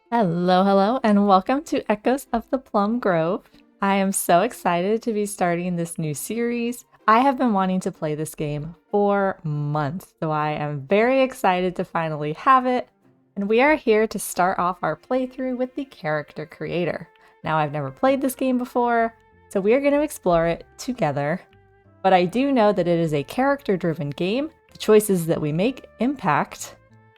Hello, hello, and welcome to Echoes of the Plum Grove. I am so excited to be starting this new series. I have been wanting to play this game for months, so I am very excited to finally have it. And we are here to start off our playthrough with the character creator. Now, I've never played this game before, so we are going to explore it together. But I do know that it is a character-driven game. The choices that we make impact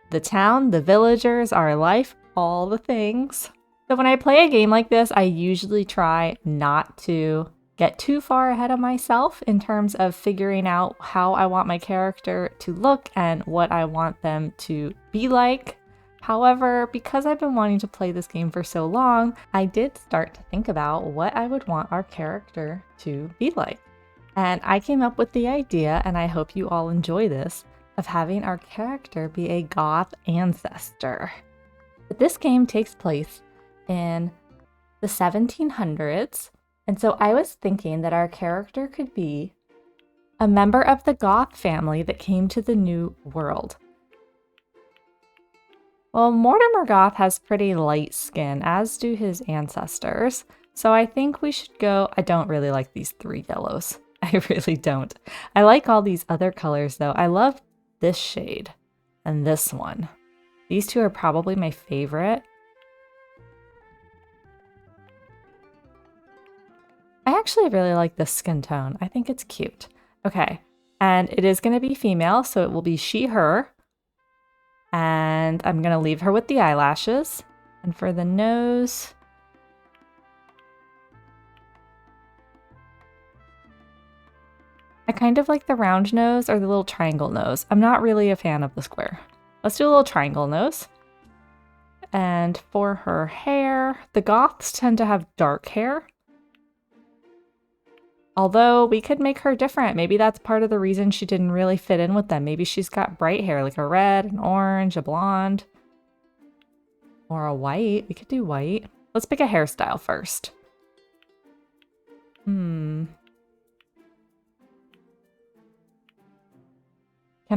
the town, the villagers, our life, all the things. So when I play a game like this, I usually try not to get too far ahead of myself in terms of figuring out how I want my character to look and what I want them to be like. However, because I've been wanting to play this game for so long, I did start to think about what I would want our character to be like. And I came up with the idea, and I hope you all enjoy this, of having our character be a goth ancestor. But this game takes place in the 1700s, and so I was thinking that our character could be a member of the Goth family that came to the New World. Well, Mortimer Goth has pretty light skin, as do his ancestors, so I think we should go. I don't really like these three yellows. I really don't. I like all these other colors though. I love this shade and this one. These two are probably my favorite. I actually really like this skin tone. I think it's cute. Okay, and it is going to be female, so it will be she, her. And I'm going to leave her with the eyelashes. And for the nose, I kind of like the round nose or the little triangle nose. I'm not really a fan of the square. Let's do a little triangle nose. And for her hair, the goths tend to have dark hair. Although we could make her different. Maybe that's part of the reason she didn't really fit in with them. Maybe she's got bright hair, like a red, an orange, a blonde, or a white. We could do white. Let's pick a hairstyle first. Can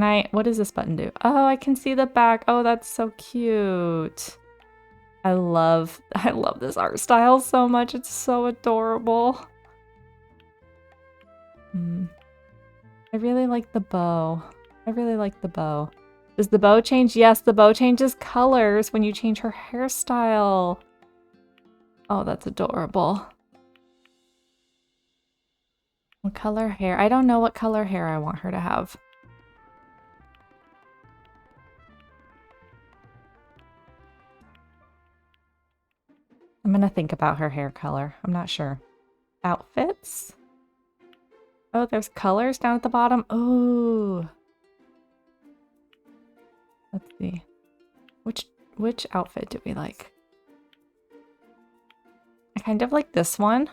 I, what does this button do? Oh, I can see the back. Oh, that's so cute. I love this art style so much. It's so adorable. I really like the bow. I really like the bow. Does the bow change? Yes, the bow changes colors when you change her hairstyle. Oh, that's adorable. What color hair? I don't know what color hair I want her to have. I'm gonna think about her hair color. I'm not sure. Outfits? Oh, there's colors down at the bottom. Oh. Let's see. Which outfit do we like? I kind of like this one.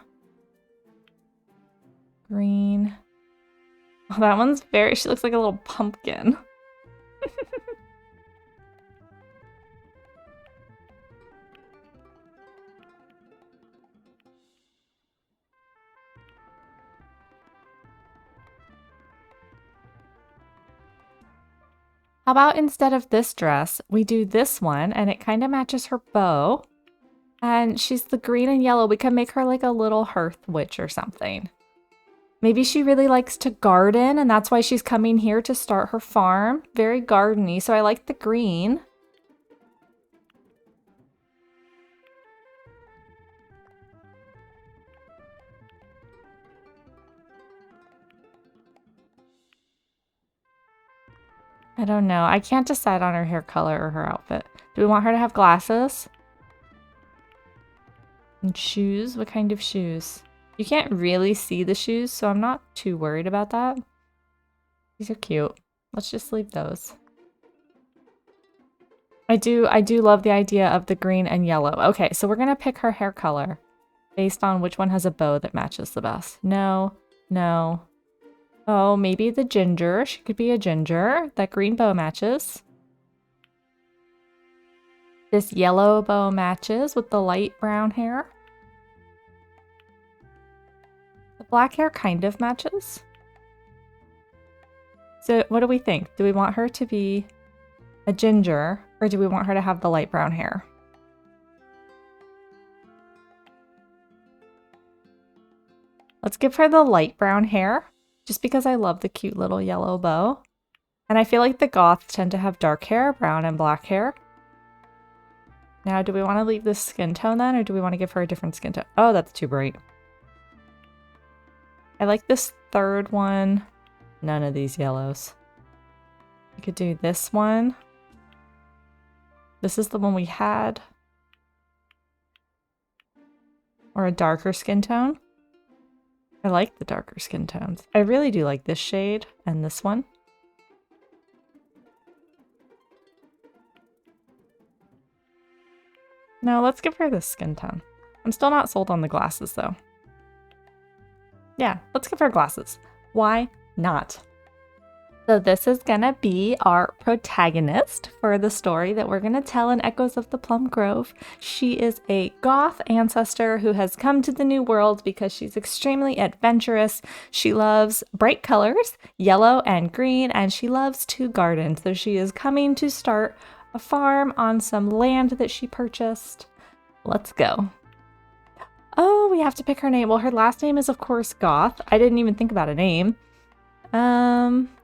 Green. Oh, that one's very, she looks like a little pumpkin. How about instead of this dress, we do this one and it kind of matches her bow. And she's the green and yellow. We can make her like a little hearth witch or something. Maybe she really likes to garden and that's why she's coming here to start her farm. Very gardeny, so I like the green. I don't know. I can't decide on her hair color or her outfit. Do we want her to have glasses? And shoes? What kind of shoes? You can't really see the shoes, so I'm not too worried about that. These are cute. Let's just leave those. I do love the idea of the green and yellow. Okay, so we're gonna pick her hair color based on which one has a bow that matches the best. No, no. Oh, maybe the ginger. She could be a ginger. That green bow matches. This yellow bow matches with the light brown hair. The black hair kind of matches. So what do we think? Do we want her to be a ginger or do we want her to have the light brown hair? Let's give her the light brown hair, just because I love the cute little yellow bow. And I feel like the goths tend to have dark hair, brown and black hair. Now, do we want to leave this skin tone then, or do we want to give her a different skin tone? Oh, that's too bright. I like this third one. None of these yellows. We could do this one. This is the one we had. Or a darker skin tone. I like the darker skin tones. I really do like this shade and this one. No, let's give her this skin tone. I'm still not sold on the glasses though. Yeah, let's give her glasses. Why not? So this is gonna be our protagonist for the story that we're gonna tell in Echoes of the Plum Grove. She is a goth ancestor who has come to the new world because she's extremely adventurous. She loves bright colors, yellow and green, and she loves to garden. So she is coming to start a farm on some land that she purchased. Let's go. Oh, we have to pick her name. Well, her last name is, of course, Goth. I didn't even think about a name.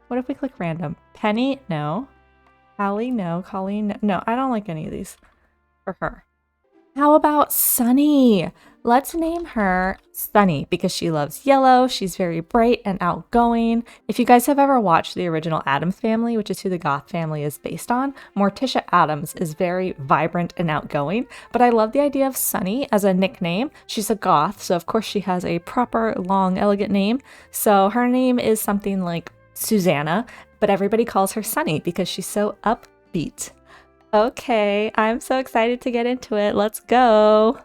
What if we click random? Penny? No. Hallie? No. Colleen? No. No, I don't like any of these for her. How about Sunny? Let's name her Sunny because she loves yellow. She's very bright and outgoing. If you guys have ever watched the original Addams Family, which is who the Goth family is based on, Morticia Addams is very vibrant and outgoing. But I love the idea of Sunny as a nickname. She's a Goth, so of course she has a proper, long, elegant name. So her name is something like Susanna, but everybody calls her Sunny because she's so upbeat. Okay, I'm so excited to get into it. Let's go.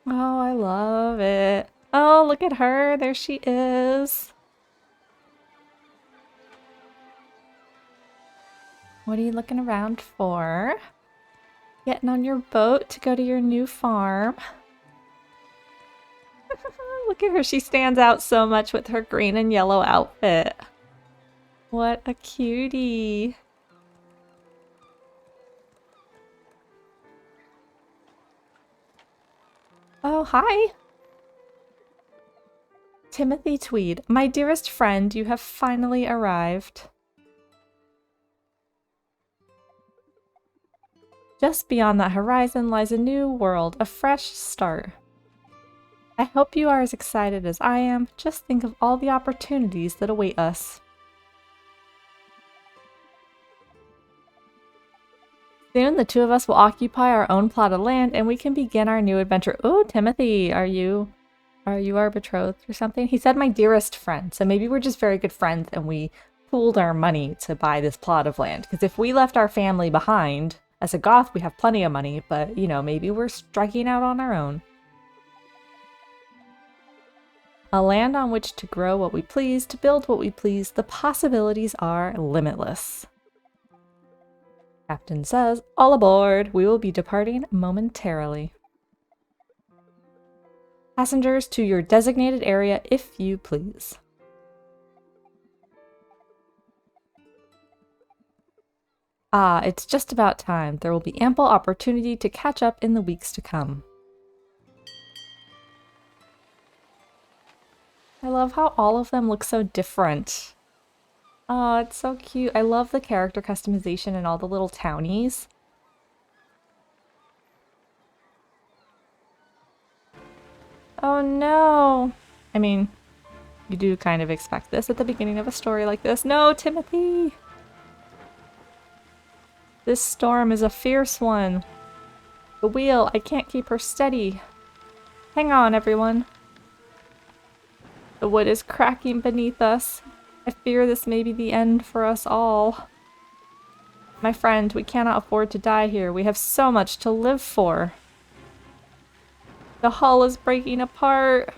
Oh, I love it. Oh, look at her. There she is. What are you looking around for? Getting on your boat to go to your new farm. Look at her. She stands out so much with her green and yellow outfit. What a cutie. Oh, hi. Timothy Tweed, my dearest friend, you have finally arrived. Just beyond that horizon lies a new world, a fresh start. I hope you are as excited as I am. Just think of all the opportunities that await us. Soon, the two of us will occupy our own plot of land and we can begin our new adventure. Oh, Timothy, are you our betrothed or something? He said my dearest friend, so maybe we're just very good friends and we pooled our money to buy this plot of land. Because if we left our family behind, as a goth, we have plenty of money, but, you know, maybe we're striking out on our own. A land on which to grow what we please, to build what we please, the possibilities are limitless. Captain says, all aboard! We will be departing momentarily. Passengers to your designated area, if you please. Ah, it's just about time. There will be ample opportunity to catch up in the weeks to come. I love how all of them look so different. Oh, it's so cute. I love the character customization and all the little townies. Oh no! I mean, you do kind of expect this at the beginning of a story like this. No, Timothy! This storm is a fierce one. The wheel, I can't keep her steady. Hang on, everyone. The wood is cracking beneath us. I fear this may be the end for us all. My friend, we cannot afford to die here. We have so much to live for. The hull is breaking apart.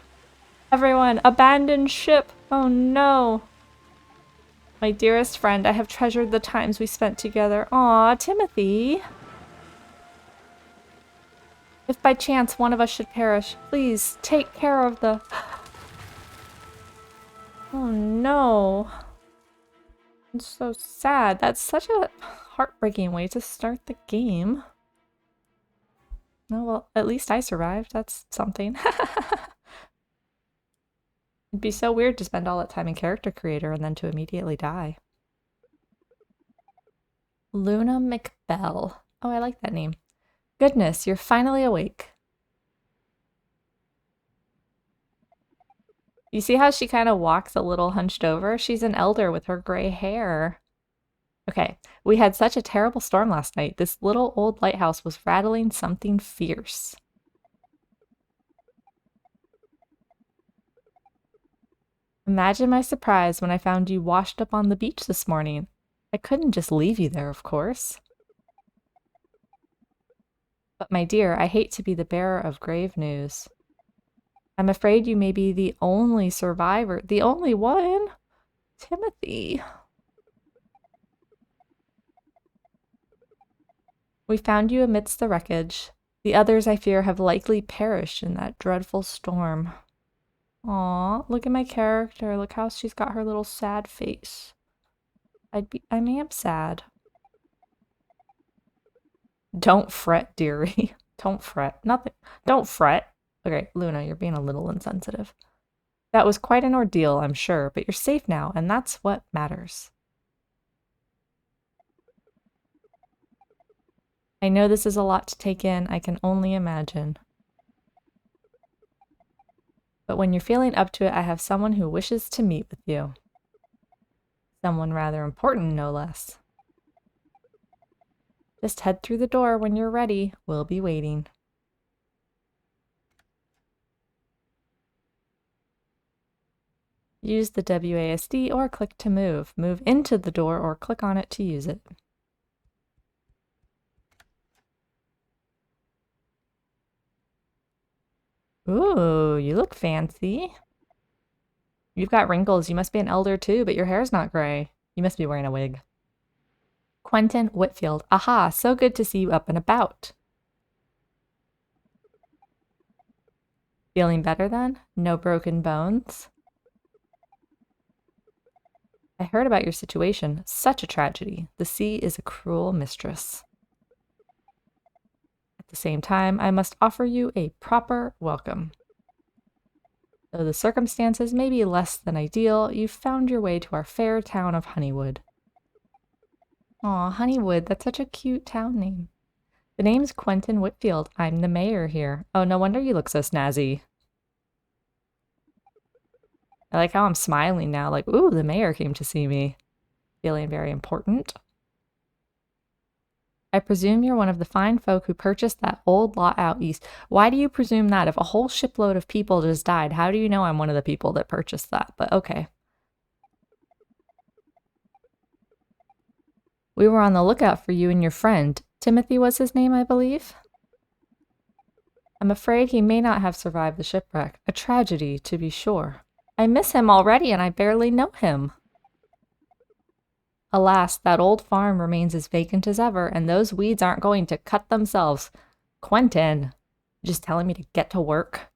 Everyone, abandon ship. Oh no. My dearest friend, I have treasured the times we spent together. Aw, Timothy. If by chance one of us should perish, please take care of the... Oh no. It's so sad. That's such a heartbreaking way to start the game. Oh, well, at least I survived. That's something. It'd be so weird to spend all that time in character creator and then to immediately die. Luna McBell. Oh, I like that name. Goodness, you're finally awake. You see how she kind of walks a little hunched over? She's an elder with her gray hair. Okay, we had such a terrible storm last night. This little old lighthouse was rattling something fierce. Imagine my surprise when I found you washed up on the beach this morning. I couldn't just leave you there, of course. But my dear, I hate to be the bearer of grave news. I'm afraid you may be the only survivor. The only one? Timothy. We found you amidst the wreckage. The others, I fear, have likely perished in that dreadful storm. Aw, look at my character. Look how she's got her little sad face. I am sad. Don't fret, dearie. Don't fret. Nothing. Don't fret. Okay, Luna, you're being a little insensitive. That was quite an ordeal, I'm sure, but you're safe now, and that's what matters. I know this is a lot to take in. I can only imagine. But when you're feeling up to it, I have someone who wishes to meet with you. Someone rather important, no less. Just head through the door when you're ready. We'll be waiting. Use the WASD or click to move. Move into the door or click on it to use it. Ooh, you look fancy. You've got wrinkles. You must be an elder too, but your hair's not gray. You must be wearing a wig. Quentin Whitfield. Aha, so good to see you up and about. Feeling better then? No broken bones? I heard about your situation. Such a tragedy. The sea is a cruel mistress. At the same time, I must offer you a proper welcome. Though the circumstances may be less than ideal, you've found your way to our fair town of Honeywood. Aw, Honeywood, that's such a cute town name. The name's Quentin Whitfield. I'm the mayor here. Oh, no wonder you look so snazzy. I like how I'm smiling now, like, ooh, the mayor came to see me. Feeling very important. I presume you're one of the fine folk who purchased that old lot out east. Why do you presume that? If a whole shipload of people just died, how do you know I'm one of the people that purchased that? But okay. We were on the lookout for you and your friend. Timothy was his name, I believe? I'm afraid he may not have survived the shipwreck. A tragedy, to be sure. I miss him already, and I barely know him. Alas, that old farm remains as vacant as ever, and those weeds aren't going to cut themselves. Quentin, just telling me to get to work?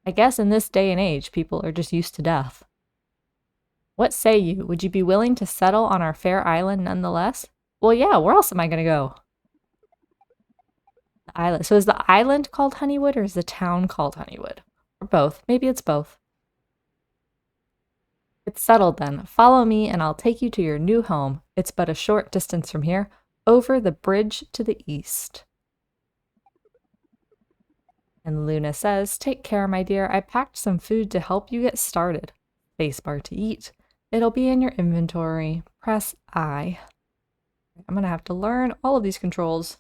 I guess in this day and age, people are just used to death. What say you? Would you be willing to settle on our fair island nonetheless? Well, yeah, where else am I going to go? The island. So is the island called Honeywood, or is the town called Honeywood? Or both. Maybe it's both. It's settled then. Follow me and I'll take you to your new home. It's but a short distance from here, over the bridge to the east. And Luna says, take care, my dear. I packed some food to help you get started. Spacebar to eat. It'll be in your inventory. Press I. I'm going to have to learn all of these controls.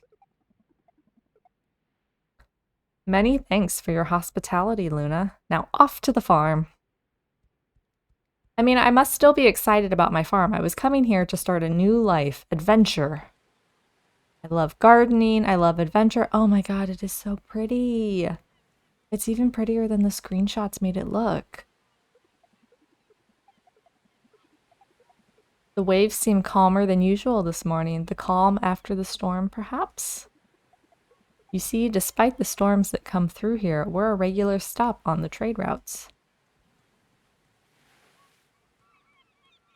Many thanks for your hospitality, Luna. Now off to the farm. I mean, I must still be excited about my farm. I was coming here to start a new life, adventure. I love gardening. I love adventure. Oh my god, it is so pretty. It's even prettier than the screenshots made it look. The waves seem calmer than usual this morning. The calm after the storm, perhaps? You see, despite the storms that come through here, we're a regular stop on the trade routes.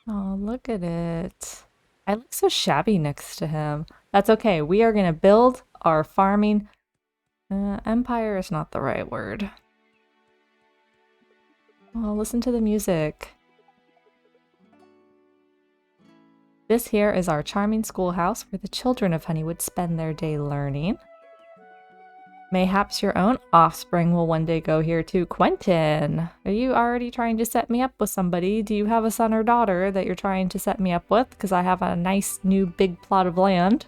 Oh, look at it. I look so shabby next to him. That's okay. We are going to build are farming. Empire is not the right word. Oh, listen to the music. This here is our charming schoolhouse where the children of Honeywood spend their day learning. Mayhaps your own offspring will one day go here too. Quentin, are you already trying to set me up with somebody? Do you have a son or daughter that you're trying to set me up with? Because I have a nice new big plot of land.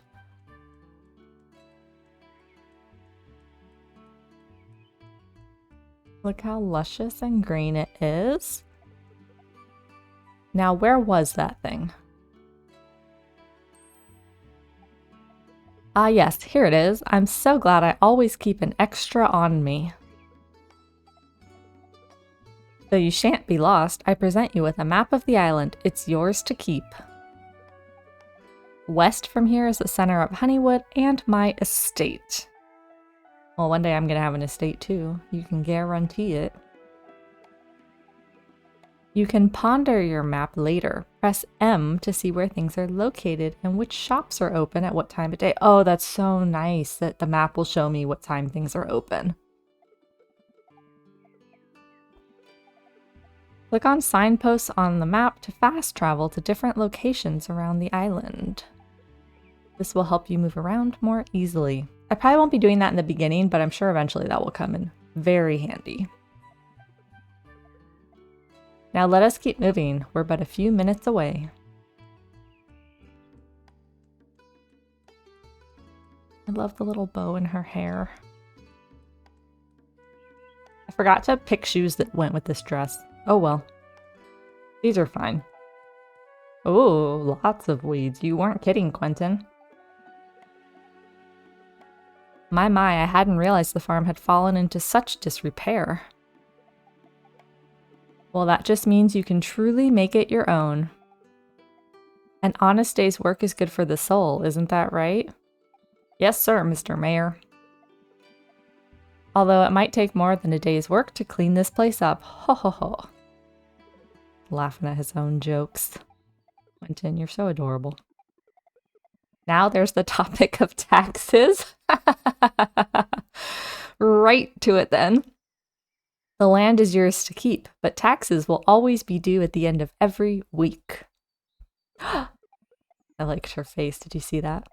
Look how luscious and green it is. Now, where was that thing? Ah yes, here it is. I'm so glad I always keep an extra on me. Though you shan't be lost, I present you with a map of the island. It's yours to keep. West from here is the center of Honeywood and my estate. Well, one day I'm gonna have an estate too. You can guarantee it. You can ponder your map later. Press M to see where things are located and which shops are open at what time of day. Oh, that's so nice that the map will show me what time things are open. Click on signposts on the map to fast travel to different locations around the island. This will help you move around more easily. I probably won't be doing that in the beginning, but I'm sure eventually that will come in very handy. Now let us keep moving. We're but a few minutes away. I love the little bow in her hair. I forgot to pick shoes that went with this dress. Oh well. These are fine. Oh, lots of weeds. You weren't kidding, Quentin. My, I hadn't realized the farm had fallen into such disrepair. Well, that just means you can truly make it your own. An honest day's work is good for the soul, isn't that right? Yes, sir, Mr. Mayor. Although it might take more than a day's work to clean this place up. Ho ho ho. Laughing at his own jokes. Quentin, you're so adorable. Now there's the topic of taxes. Right to it then. The land is yours to keep, but taxes will always be due at the end of every week. I liked her face. Did you see that?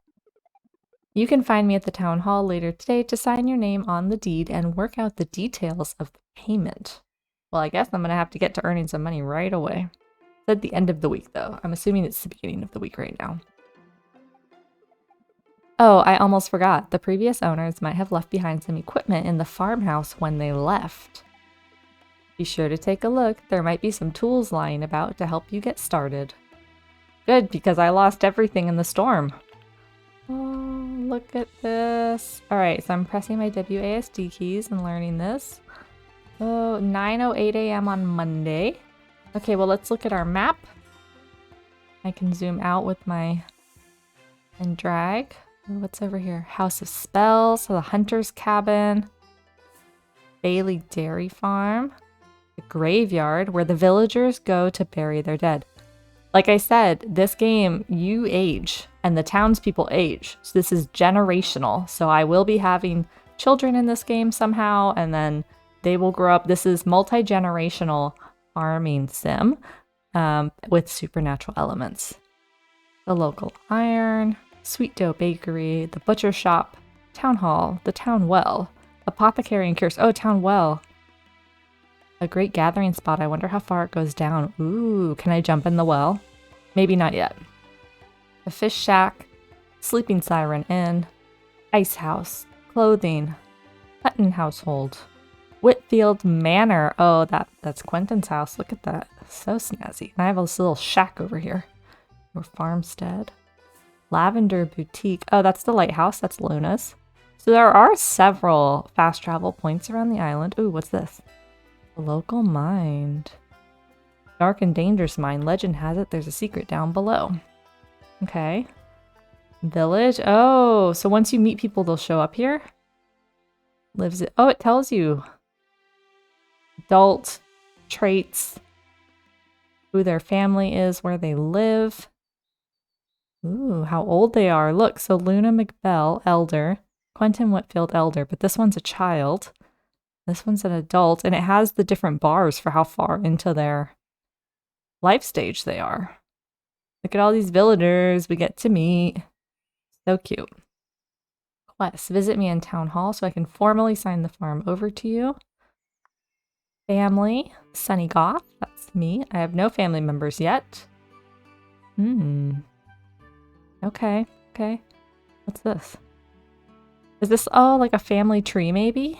You can find me at the town hall later today to sign your name on the deed and work out the details of the payment. Well, I guess I'm going to have to get to earning some money right away. It's at the end of the week, though. I'm assuming it's the beginning of the week right now. Oh, I almost forgot. The previous owners might have left behind some equipment in the farmhouse when they left. Be sure to take a look. There might be some tools lying about to help you get started. Good, because I lost everything in the storm. Oh, look at this. Alright, so I'm pressing my WASD keys and learning this. Oh, 9:08 a.m. on Monday. Okay, well, let's look at our map. I can zoom out with my... and drag. What's over here? House of Spells, the Hunter's Cabin, Bailey Dairy Farm, the graveyard where the villagers go to bury their dead. Like I said, this game, you age and the townspeople age. So this is generational. So I will be having children in this game somehow, and then they will grow up. This is multi-generational farming sim with supernatural elements. The local iron, Sweet Dough Bakery, the butcher shop, town hall, the town well, apothecary and cures. Oh, town well. A great gathering spot. I wonder how far it goes down. Ooh, can I jump in the well? Maybe not yet. A fish shack, sleeping siren inn, ice house, clothing, Hutton household, Whitfield Manor. Oh, that's Quentin's house. Look at that. So snazzy. And I have this little shack over here. Or farmstead. Lavender Boutique. Oh, that's the lighthouse. That's Luna's. So there are several fast travel points around the island. Ooh, what's this? The local mind. Dark and dangerous mine. Legend has it there's a secret down below. Okay. Village. Oh, so once you meet people, they'll show up here? Lives it. Oh, it tells you. Adult traits. Who their family is, where they live. Ooh, how old they are. Look, so Luna McBell, elder. Quentin Whitfield elder, but this one's a child. This one's an adult, and it has the different bars for how far into their life stage they are. Look at all these villagers we get to meet. So cute. Quest, visit me in town hall so I can formally sign the farm over to you. Family, Sunny Goth, that's me. I have no family members yet. Okay, okay. What's this? Is this, oh, like a family tree maybe?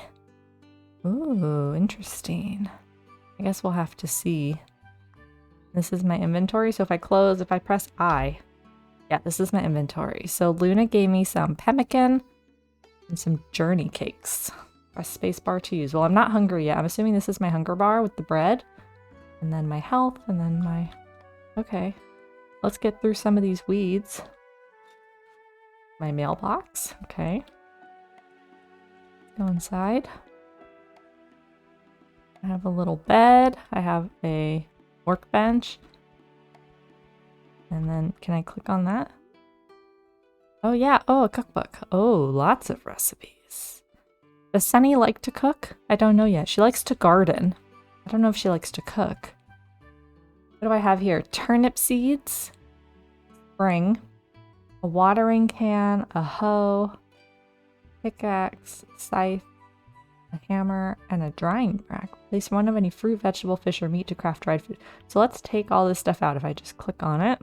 Ooh, interesting. I guess we'll have to see. This is my inventory, so if I press I. Yeah, this is my inventory. So Luna gave me some pemmican and some journey cakes. Press spacebar to use. Well, I'm not hungry yet. I'm assuming this is my hunger bar with the bread. And then my health, and then my... Okay. Let's get through some of these weeds. My mailbox. Okay. Go inside. I have a little bed. I have a workbench. And then, can I click on that? Oh yeah, oh, a cookbook. Oh, lots of recipes. Does Sunny like to cook? I don't know yet. She likes to garden. I don't know if she likes to cook. What do I have here? Turnip seeds, spring, a watering can, a hoe, pickaxe, scythe, a hammer, and a drying rack. Place one of any fruit, vegetable, fish, or meat to craft dried food. So let's take all this stuff out if I just click on it.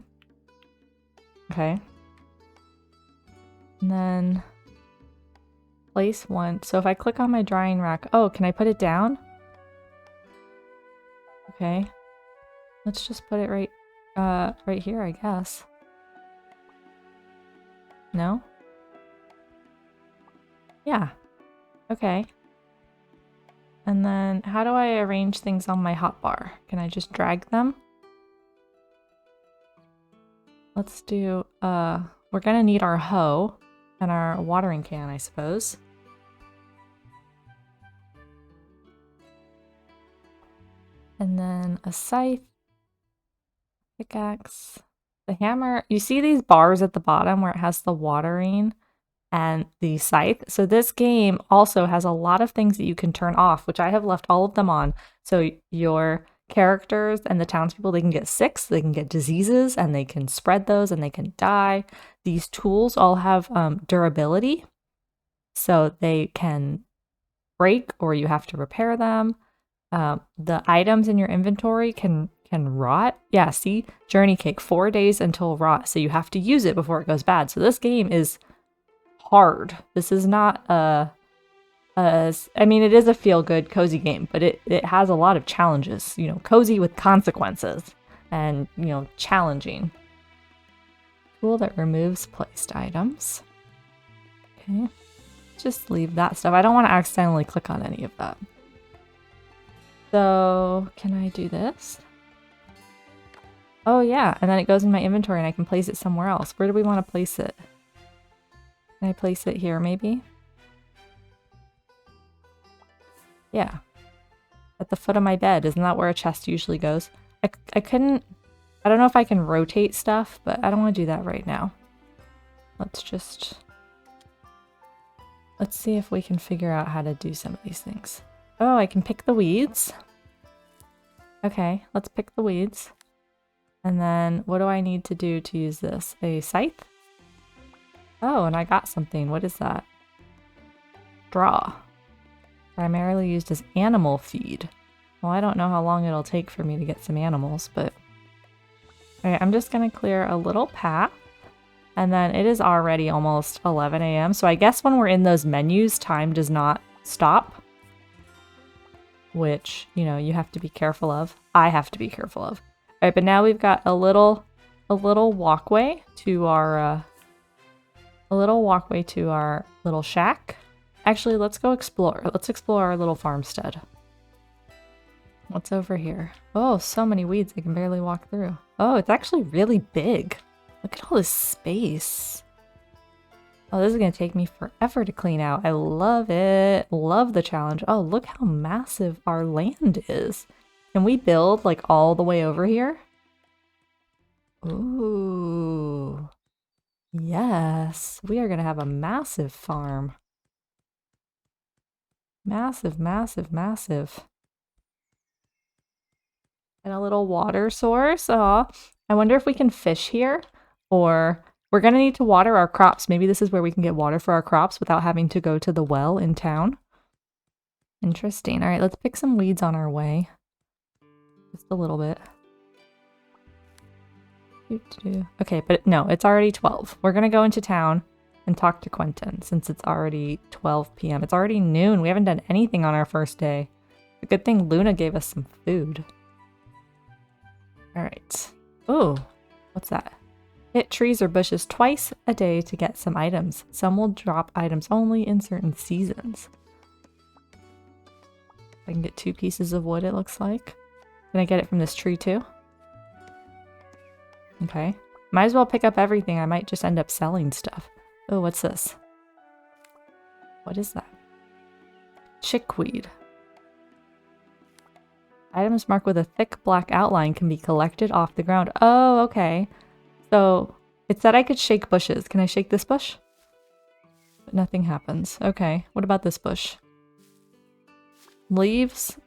Okay. And then place one. So if I click on my drying rack, oh, can I put it down? Okay. Let's just put it right here, I guess. No? Yeah. Okay. And then how do I arrange things on my hotbar? Can I just drag them? Let's do, we're gonna need our hoe and our watering can, I suppose. And then a scythe, pickaxe, the hammer. You see these bars at the bottom where it has the watering and the scythe? So this game also has a lot of things that you can turn off, which I have left all of them on. So your characters and the townspeople, they can get sick, they can get diseases, and they can spread those and they can die. These tools all have durability, so they can break or you have to repair them. The items in your inventory can rot. Yeah, see? Journey cake, 4 days until rot, so you have to use it before it goes bad. So this game is hard. This is not I mean, it is a feel-good, cozy game, but it has a lot of challenges. You know, cozy with consequences and, you know, challenging. Tool that removes placed items. Okay. Just leave that stuff. I don't want to accidentally click on any of that. So, can I do this? Oh yeah, and then it goes in my inventory and I can place it somewhere else. Where do we want to place it? Can I place it here, maybe? Yeah. At the foot of my bed. Isn't that where a chest usually goes? I couldn't... I don't know if I can rotate stuff, but I don't want to do that right now. Let's just... Let's see if we can figure out how to do some of these things. Oh, I can pick the weeds. Okay, let's pick the weeds. And then what do I need to do to use this? A scythe? Oh, and I got something. What is that? Straw. Primarily used as animal feed. Well, I don't know how long it'll take for me to get some animals, but... Alright, I'm just gonna clear a little path. And then it is already almost 11 a.m. So I guess when we're in those menus, time does not stop. Which, you know, you have to be careful of. I have to be careful of. Alright, but now we've got a little walkway to our... little shack. Actually, let's go explore. Let's explore our little farmstead. What's over here? Oh, so many weeds I can barely walk through. Oh, it's actually really big. Look at all this space. Oh, this is going to take me forever to clean out. I love it. Love the challenge. Oh, look how massive our land is. Can we build like all the way over here? Ooh. Yes, we are going to have a massive farm. Massive, massive, massive. And a little water source. Aw. I wonder if we can fish here, or we're gonna need to water our crops. Maybe this is where we can get water for our crops without having to go to the well in town. Interesting. All right, let's pick some weeds on our way. Just a little bit. Okay, but no, it's already 12. We're gonna go into town and talk to Quentin since it's already 12 p.m. It's already noon. We haven't done anything on our first day. A good thing Luna gave us some food. All right. Oh, what's that? Hit trees or bushes twice a day to get some items. Some will drop items only in certain seasons. I can get 2 pieces of wood, it looks like. Can I get it from this tree too? Okay. Might as well pick up everything. I might just end up selling stuff. Oh, what's this? What is that? Chickweed. Items marked with a thick black outline can be collected off the ground. Oh, okay. So it said I could shake bushes. Can I shake this bush? But nothing happens. Okay. What about this bush? Leaves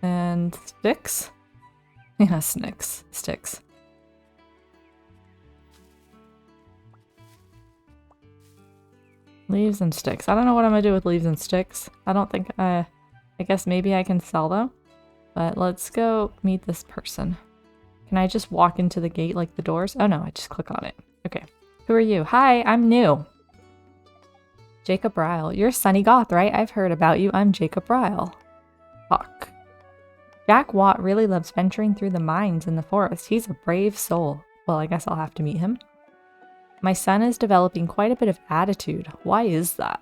and sticks? Yeah, sticks. Leaves and sticks. I don't know what I'm gonna do with leaves and sticks. I don't think I guess maybe I can sell them. But let's go meet this person. Can I just walk into the gate like the doors? Oh no, I just click on it. Okay. Who are you? Hi, I'm new. Jacob Ryle. You're Sunny Goth, right? I've heard about you. I'm Jacob Ryle. Talk. Jack Watt really loves venturing through the mines in the forest. He's a brave soul. Well, I guess I'll have to meet him. My son is developing quite a bit of attitude. Why is that?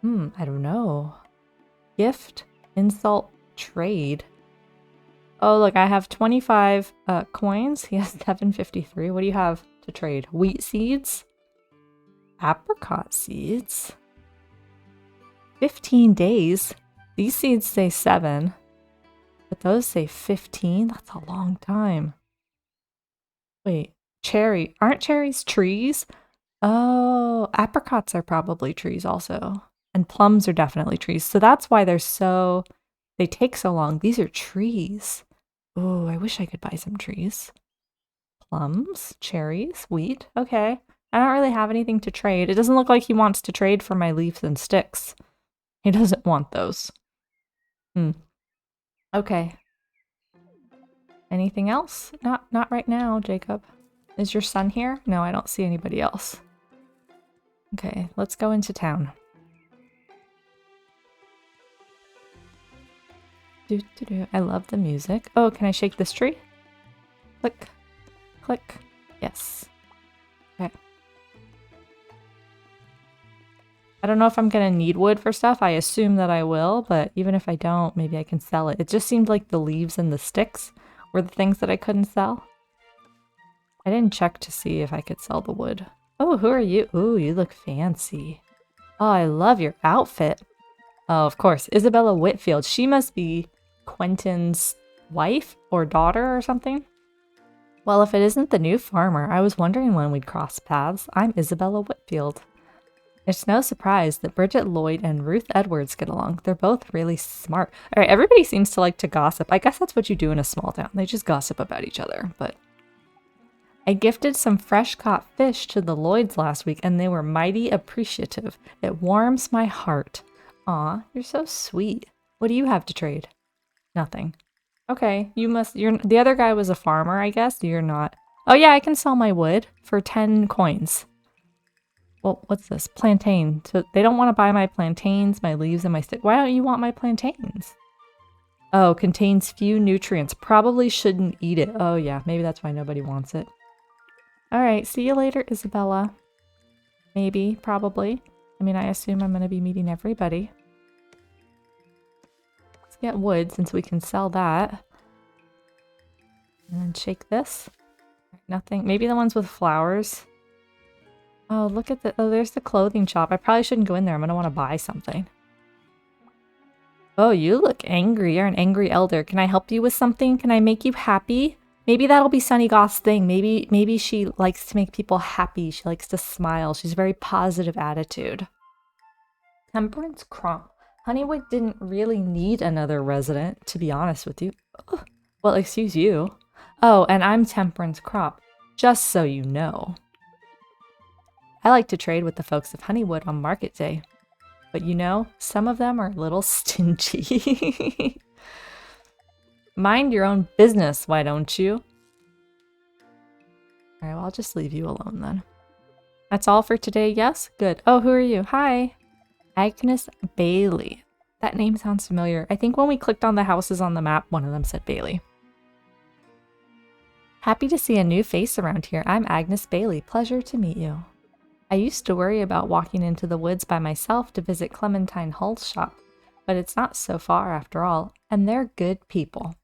I don't know. Gift, insult, trade. Oh, look, I have 25 coins. He has 753. What do you have to trade? Wheat seeds? Apricot seeds? 15 days? These seeds say 7, but those say 15? That's a long time. Wait, cherry. Aren't cherries trees? Oh, apricots are probably trees also. And plums are definitely trees. So that's why they take so long. These are trees. Oh, I wish I could buy some trees. Plums, cherries, wheat. Okay. I don't really have anything to trade. It doesn't look like he wants to trade for my leaves and sticks. He doesn't want those. Okay. Anything else? Not right now, Jacob. Is your son here? No, I don't see anybody else. Okay, let's go into town. I love the music. Oh, can I shake this tree? Click. Click. Yes. Okay. I don't know if I'm gonna need wood for stuff. I assume that I will, but even if I don't, maybe I can sell it. It just seemed like the leaves and the sticks were the things that I couldn't sell. I didn't check to see if I could sell the wood. Oh, who are you? Ooh, you look fancy. Oh, I love your outfit. Oh, of course. Isabella Whitfield. She must be Quentin's wife or daughter or something. Well, if it isn't the new farmer, I was wondering when we'd cross paths. I'm Isabella Whitfield. It's no surprise that Bridget Lloyd and Ruth Edwards get along. They're both really smart. All right, everybody seems to like to gossip. I guess that's what you do in a small town. They just gossip about each other, but... I gifted some fresh-caught fish to the Lloyds last week, and they were mighty appreciative. It warms my heart. Aw, you're so sweet. What do you have to trade? Nothing. Okay, the other guy was a farmer, I guess. You're not. Oh yeah, I can sell my wood for 10 coins. Well, what's this? Plantain. So they don't want to buy my plantains, my leaves, and my stick. Why don't you want my plantains? Oh, contains few nutrients. Probably shouldn't eat it. Oh yeah, maybe that's why nobody wants it. Alright, see you later, Isabella. Maybe, probably. I mean, I assume I'm going to be meeting everybody. Let's get wood since we can sell that. And then shake this. Nothing. Maybe the ones with flowers. Oh, look at oh, there's the clothing shop. I probably shouldn't go in there. I'm going to want to buy something. Oh, you look angry. You're an angry elder. Can I help you with something? Can I make you happy? Maybe that'll be Sunny Goth's thing. Maybe she likes to make people happy. She likes to smile. She's a very positive attitude. Temperance Crump. Honeywood didn't really need another resident, to be honest with you. Ugh. Well, excuse you. Oh, and I'm Temperance Crop, just so you know. I like to trade with the folks of Honeywood on market day. But you know, some of them are a little stingy. Mind your own business, why don't you? Alright, well, I'll just leave you alone then. That's all for today, yes? Good. Oh, who are you? Hi. Agnes Bailey. That name sounds familiar. I think when we clicked on the houses on the map, one of them said Bailey. Happy to see a new face around here. I'm Agnes Bailey. Pleasure to meet you. I used to worry about walking into the woods by myself to visit Clementine Hull's shop, but it's not so far after all, and they're good people.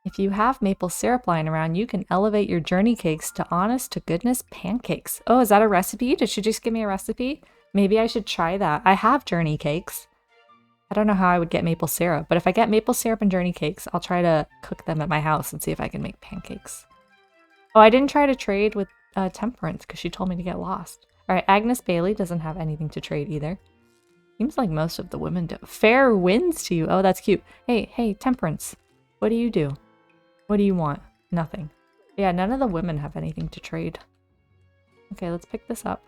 If you have maple syrup lying around, you can elevate your journey cakes to honest-to-goodness pancakes. Oh, is that a recipe? Did she just give me a recipe? Maybe I should try that. I have journey cakes. I don't know how I would get maple syrup, but if I get maple syrup and journey cakes, I'll try to cook them at my house and see if I can make pancakes. Oh, I didn't try to trade with Temperance because she told me to get lost. Alright, Agnes Bailey doesn't have anything to trade either. Seems like most of the women do. Fair winds to you. Oh, that's cute. Hey, Temperance. What do you do? What do you want? Nothing. Yeah, none of the women have anything to trade. Okay, let's pick this up.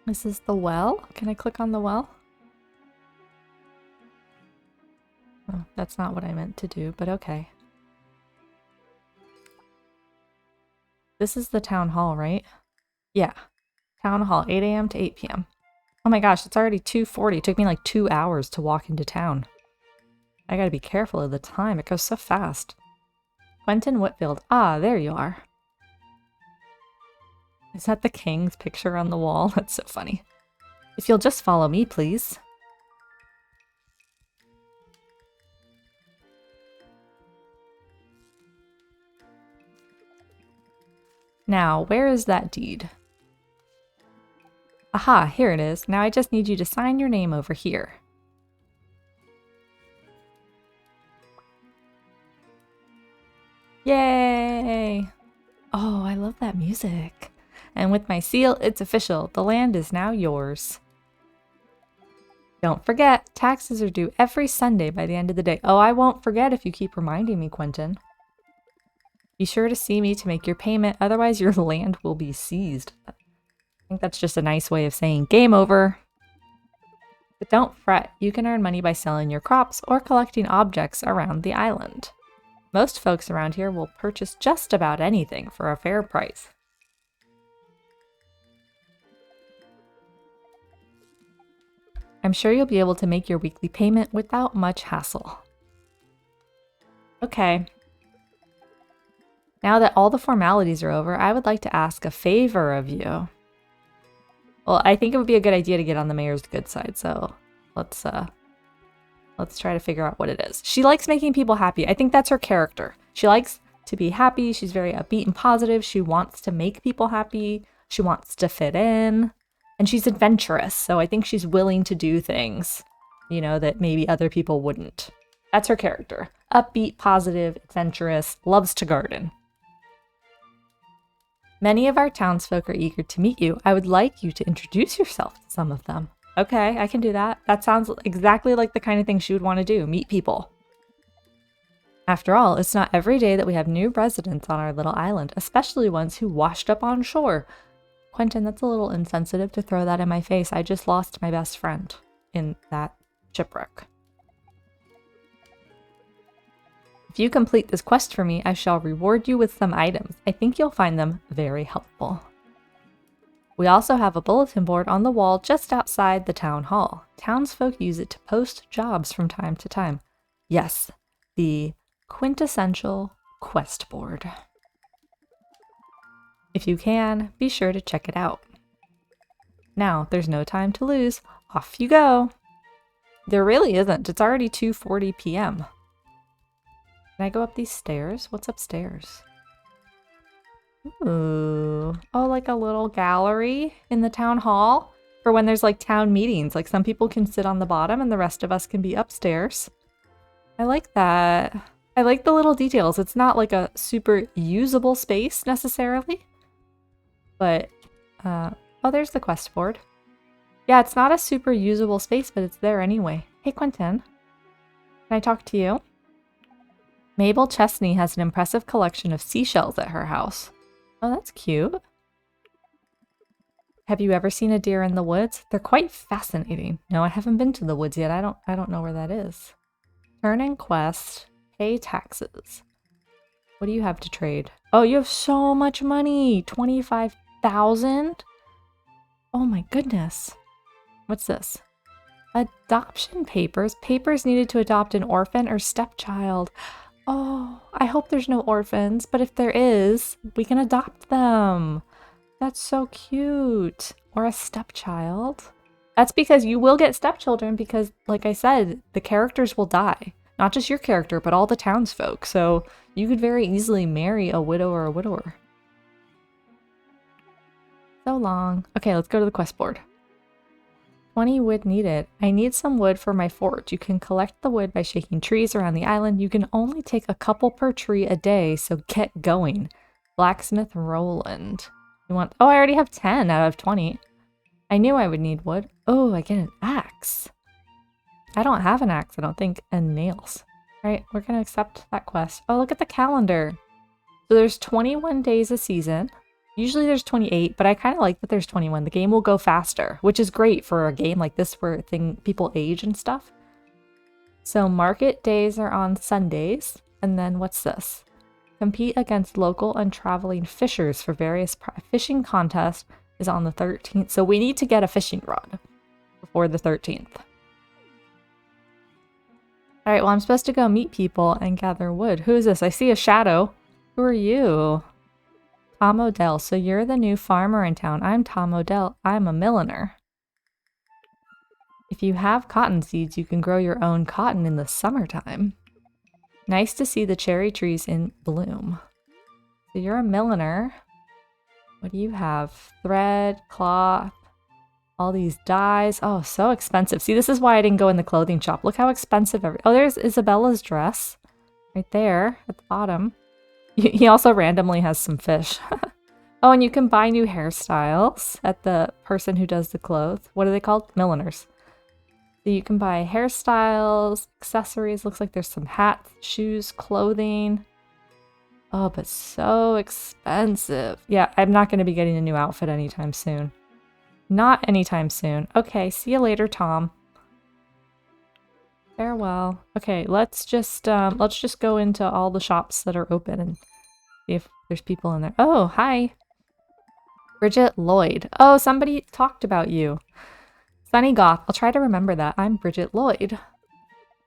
This is the well. Can I click on the well? Oh, that's not what I meant to do, but okay. This is the town hall, right? Yeah. Town hall, 8 a.m. to 8 p.m. Oh my gosh, it's already 2:40. It took me like 2 hours to walk into town. I gotta be careful of the time. It goes so fast. Quentin Whitfield. Ah, there you are. Is that the king's picture on the wall? That's so funny. If you'll just follow me, please. Now, where is that deed? Aha, here it is. Now I just need you to sign your name over here. Yay! Oh, I love that music. And with my seal, it's official. The land is now yours. Don't forget, taxes are due every Sunday by the end of the day. Oh, I won't forget if you keep reminding me, Quentin. Be sure to see me to make your payment, otherwise your land will be seized. I think that's just a nice way of saying game over. But don't fret, you can earn money by selling your crops or collecting objects around the island. Most folks around here will purchase just about anything for a fair price. I'm sure you'll be able to make your weekly payment without much hassle. Okay. Now that all the formalities are over, I would like to ask a favor of you. Well, I think it would be a good idea to get on the mayor's good side, so let's try to figure out what it is. She likes making people happy. I think that's her character. She likes to be happy. She's very upbeat and positive. She wants to make people happy. She wants to fit in. And she's adventurous, so I think she's willing to do things, you know, that maybe other people wouldn't. That's her character. Upbeat, positive, adventurous, loves to garden. Many of our townsfolk are eager to meet you. I would like you to introduce yourself to some of them. Okay, I can do that. That sounds exactly like the kind of thing she would want to do, meet people. After all, it's not every day that we have new residents on our little island, especially ones who washed up on shore. Quentin, that's a little insensitive to throw that in my face. I just lost my best friend in that shipwreck. If you complete this quest for me, I shall reward you with some items. I think you'll find them very helpful. We also have a bulletin board on the wall just outside the town hall. Townsfolk use it to post jobs from time to time. Yes, the quintessential quest board. If you can, be sure to check it out. Now, there's no time to lose. Off you go. There really isn't. It's already 2:40 p.m. Can I go up these stairs? What's upstairs? Ooh. Oh, like a little gallery in the town hall for when there's like town meetings. Like some people can sit on the bottom and the rest of us can be upstairs. I like that. I like the little details. It's not like a super usable space necessarily. But, oh, there's the quest board. Yeah, it's not a super usable space, but it's there anyway. Hey, Quentin. Can I talk to you? Mabel Chesney has an impressive collection of seashells at her house. Oh, that's cute. Have you ever seen a deer in the woods? They're quite fascinating. No, I haven't been to the woods yet. I don't know where that is. Turn in quest. Pay taxes. What do you have to trade? Oh, you have so much money. 25,000? Oh my goodness. What's this? Adoption papers. Papers needed to adopt an orphan or stepchild. Oh, I hope there's no orphans, but if there is, we can adopt them. That's so cute. Or a stepchild. That's because you will get stepchildren because, like I said, the characters will die. Not just your character, but all the townsfolk. So you could very easily marry a widow or a widower. So long. Okay, let's go to the quest board. 20 wood needed. I need some wood for my forge. You can collect the wood by shaking trees around the island. You can only take a couple per tree a day, so get going. Blacksmith Roland. You want— oh, I already have 10 out of 20. I knew I would need wood. Oh, I get an axe. I don't have an axe, I don't think, and nails. All right, we're gonna accept that quest. Oh, look at the calendar. So there's 21 days a season. Usually there's 28, but I kind of like that there's 21. The game will go faster, which is great for a game like this where people age and stuff. So market days are on Sundays. And then what's this? Compete against local and traveling fishers for various fishing contests is on the 13th. So we need to get a fishing rod before the 13th. All right, well, I'm supposed to go meet people and gather wood. Who is this? I see a shadow. Who are you? Tom Odell. So you're the new farmer in town. I'm Tom Odell. I'm a milliner. If you have cotton seeds, you can grow your own cotton in the summertime. Nice to see the cherry trees in bloom. So you're a milliner. What do you have? Thread, cloth, all these dyes. Oh, so expensive. See, this is why I didn't go in the clothing shop. Look how expensive oh, there's Isabella's dress right there at the bottom. He also randomly has some fish. Oh, and you can buy new hairstyles at the person who does the clothes. What are they called? Milliners. So you can buy hairstyles, accessories. Looks like there's some hats, shoes, clothing. Oh, but so expensive. Yeah, I'm not going to be getting a new outfit anytime soon. Not anytime soon. Okay, see you later, Tom. Farewell. Okay, let's just go into all the shops that are open and see if there's people in there. Oh, hi. Bridget Lloyd. Oh, somebody talked about you. Sunny Goth. I'll try to remember that. I'm Bridget Lloyd.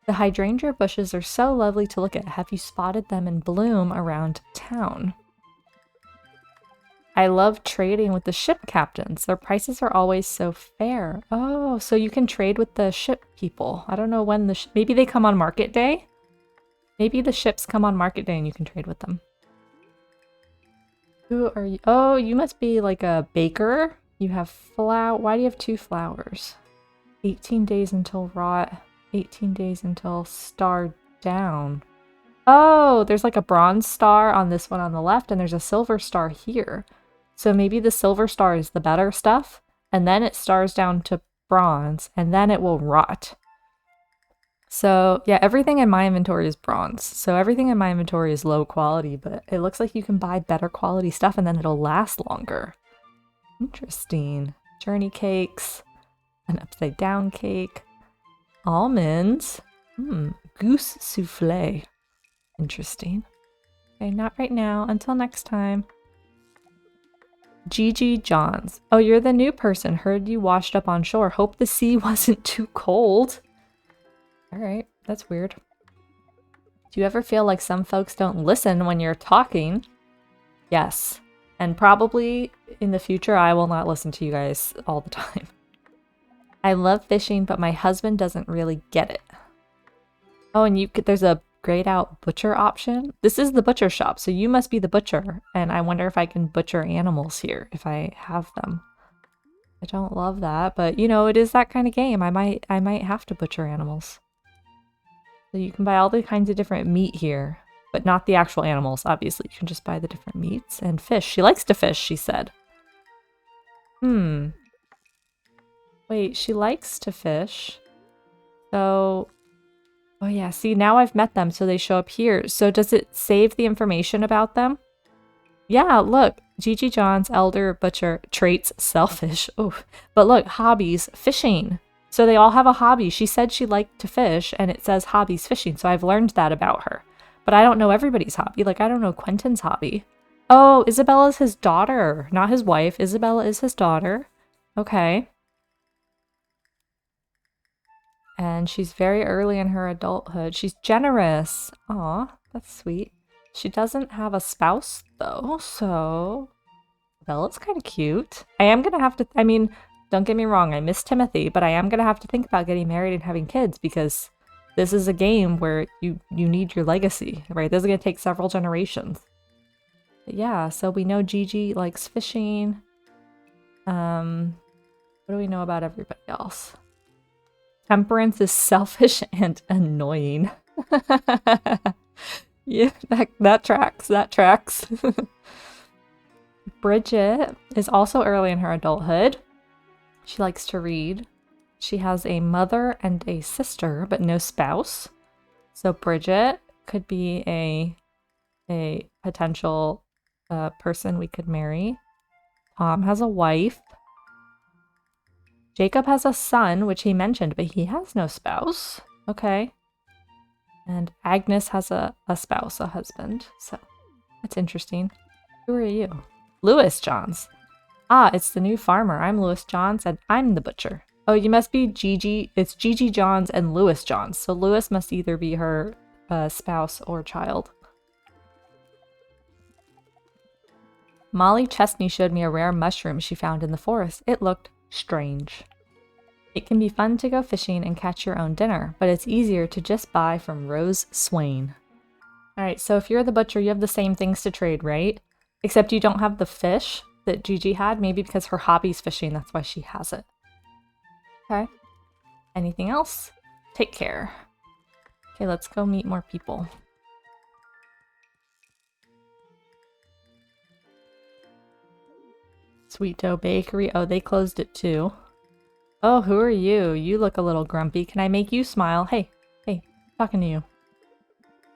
The hydrangea bushes are so lovely to look at. Have you spotted them in bloom around town? I love trading with the ship captains. Their prices are always so fair. Oh, so you can trade with the ship people. I don't know when maybe they come on market day? Maybe the ships come on market day and you can trade with them. Who are you? Oh, you must be like a baker. You have flour. Why do you have 2 flowers? 18 days until rot. 18 days until star down. Oh, there's like a bronze star on this one on the left and there's a silver star here. So maybe the silver star is the better stuff, and then it stars down to bronze, and then it will rot. So yeah, everything in my inventory is bronze. So everything in my inventory is low quality, but it looks like you can buy better quality stuff and then it'll last longer. Interesting. Journey cakes, an upside down cake, almonds, goose souffle. Interesting. Okay, not right now. Until next time. Gigi Johns. Oh, you're the new person. Heard you washed up on shore. Hope the sea wasn't too cold. Alright, that's weird. Do you ever feel like some folks don't listen when you're talking? Yes. And probably in the future I will not listen to you guys all the time. I love fishing, but my husband doesn't really get it. Oh, and there's a grayed out butcher option. This is the butcher shop, so you must be the butcher. And I wonder if I can butcher animals here if I have them. I don't love that, but you know, it is that kind of game. I might have to butcher animals. So you can buy all the kinds of different meat here, but not the actual animals, obviously. You can just buy the different meats and fish. She likes to fish, she said. Wait, she likes to fish. So, oh yeah, see, now I've met them, so they show up here. So does it save the information about them? Yeah, look, Gigi John's elder butcher traits selfish. Oh, but look, hobbies, fishing. So they all have a hobby. She said she liked to fish, and it says hobbies fishing, so I've learned that about her. But I don't know everybody's hobby. Like, I don't know Quentin's hobby. Oh, Isabella's his daughter, not his wife. Isabella is his daughter. Okay. And she's very early in her adulthood. She's generous. Aw, that's sweet. She doesn't have a spouse, though, so... Bella's kind of cute. I am gonna have to... I mean, don't get me wrong, I miss Timothy, but I am gonna have to think about getting married and having kids because this is a game where you need your legacy, right? This is gonna take several generations. But yeah, so we know Gigi likes fishing. What do we know about everybody else? Temperance is selfish and annoying. Yeah, that tracks. That tracks. Bridget is also early in her adulthood. She likes to read. She has a mother and a sister, but no spouse. So Bridget could be a potential person we could marry. Tom has a wife. Jacob has a son, which he mentioned, but he has no spouse. Okay. And Agnes has a spouse, a husband. So that's interesting. Who are you? Lewis Johns. Ah, it's the new farmer. I'm Lewis Johns and I'm the butcher. Oh, you must be Gigi. It's Gigi Johns and Lewis Johns. So Lewis must either be her spouse or child. Molly Chesney showed me a rare mushroom she found in the forest. It looked strange. It can be fun to go fishing and catch your own dinner, but it's easier to just buy from Rose Swain. Alright, so if you're the butcher, you have the same things to trade, right? Except you don't have the fish that Gigi had, maybe because her hobby's fishing, that's why she has it. Okay. Anything else? Take care. Okay, let's go meet more people. Sweet Dough Bakery. Oh, they closed it too. Oh, who are you? You look a little grumpy. Can I make you smile? Hey, talking to you.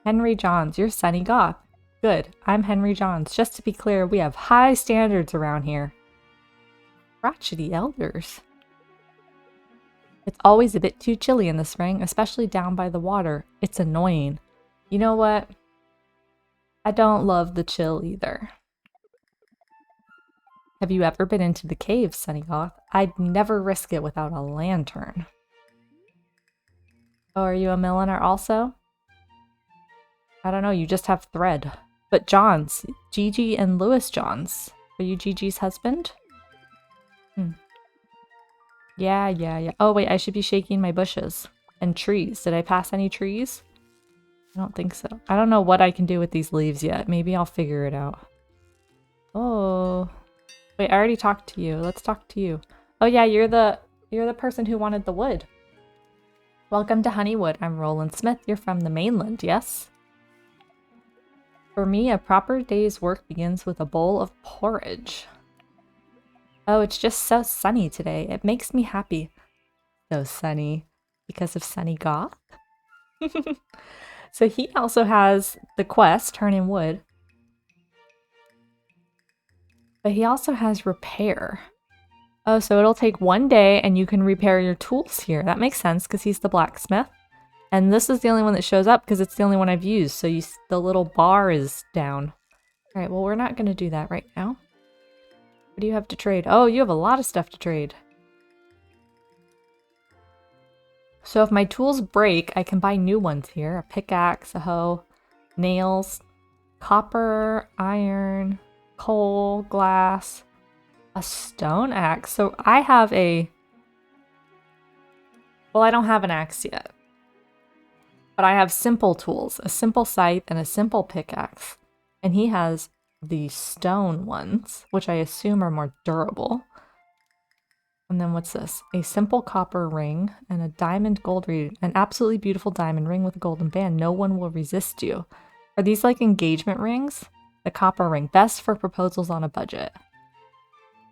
Henry Johns, you're Sunny Goth. Good, I'm Henry Johns. Just to be clear, we have high standards around here. Crotchety elders. It's always a bit too chilly in the spring, especially down by the water. It's annoying. You know what? I don't love the chill either. Have you ever been into the caves, Sunny Goth? I'd never risk it without a lantern. Oh, are you a milliner also? I don't know, you just have thread. But Johns, Gigi and Lewis Johns. Are you Gigi's husband? Yeah. Oh wait, I should be shaking my bushes. And trees. Did I pass any trees? I don't think so. I don't know what I can do with these leaves yet. Maybe I'll figure it out. Oh. Wait, I already talked to you. Let's talk to you. Oh yeah, you're the person who wanted the wood. Welcome to Honeywood. I'm Roland Smith. You're from the mainland, yes? For me, a proper day's work begins with a bowl of porridge. Oh, it's just so sunny today. It makes me happy. So sunny. Because of Sunny Goth? So he also has the quest, turn in wood. But he also has repair. Oh, so it'll take one day and you can repair your tools here. That makes sense because he's the blacksmith. And this is the only one that shows up because it's the only one I've used. So the little bar is down. All right, well, we're not going to do that right now. What do you have to trade? Oh, you have a lot of stuff to trade. So if my tools break, I can buy new ones here. A pickaxe, a hoe, nails, copper, iron, coal, glass, a stone axe. So I have well, I don't have an axe yet. But I have simple tools, a simple scythe and a simple pickaxe. And he has the stone ones, which I assume are more durable. And then what's this? A simple copper ring and a diamond gold ring. An absolutely beautiful diamond ring with a golden band. No one will resist you. Are these like engagement rings? The copper ring. Best for proposals on a budget.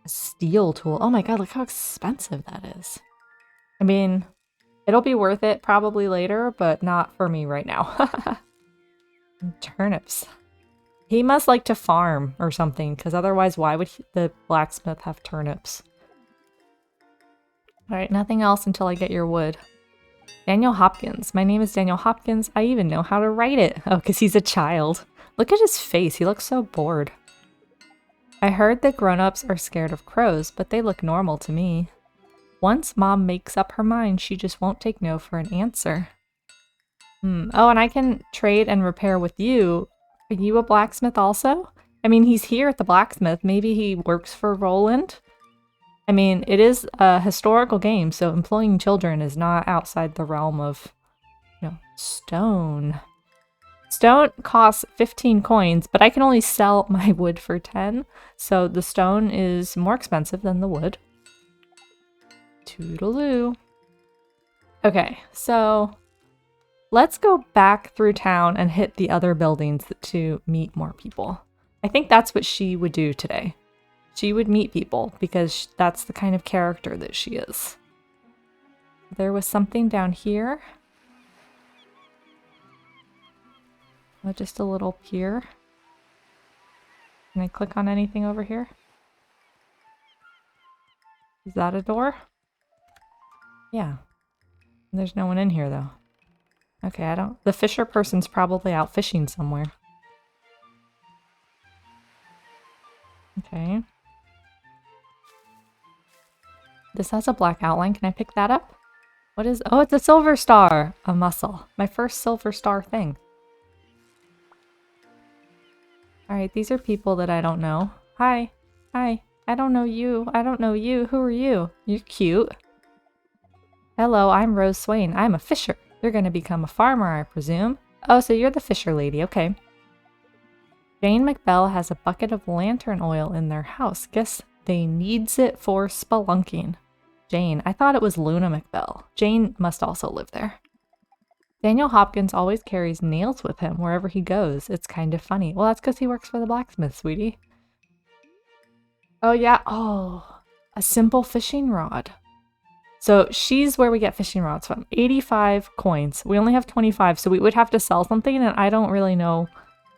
A steel tool. Oh my god, look how expensive that is. I mean, it'll be worth it probably later, but not for me right now. Turnips. He must like to farm or something, because otherwise why would the blacksmith have turnips? Alright, nothing else until I get your wood. Daniel Hopkins. My name is Daniel Hopkins. I even know how to write it. Oh, because he's a child. Look at his face. He looks so bored. I heard that grown-ups are scared of crows, but they look normal to me. Once Mom makes up her mind, she just won't take no for an answer. Oh, and I can trade and repair with you. Are you a blacksmith also? I mean, he's here at the blacksmith. Maybe he works for Roland? I mean, it is a historical game, so employing children is not outside the realm of, you know, stone. Stone costs 15 coins, but I can only sell my wood for 10, so the stone is more expensive than the wood. Toodaloo. Okay, so let's go back through town and hit the other buildings to meet more people. I think that's what she would do today. She would meet people because that's the kind of character that she is. There was something down here. Oh, just a little pier. Can I click on anything over here? Is that a door? Yeah. There's no one in here though. Okay, the fisher person's probably out fishing somewhere. Okay. This has a black outline. Can I pick that up? What is... Oh, it's a silver star! A mussel. My first silver star thing. Alright, these are people that I don't know. Hi. Hi. I don't know you. I don't know you. Who are you? You're cute. Hello, I'm Rose Swain. I'm a fisher. You're gonna become a farmer, I presume. Oh, so you're the fisher lady. Okay. Jane McBell has a bucket of lantern oil in their house. Guess they needs it for spelunking. Jane. I thought it was Luna McBell. Jane must also live there. Daniel Hopkins always carries nails with him wherever he goes. It's kind of funny. Well, that's because he works for the blacksmith, sweetie. Oh, yeah. Oh, a simple fishing rod. So she's where we get fishing rods from. 85 coins. We only have 25, so we would have to sell something, and I don't really know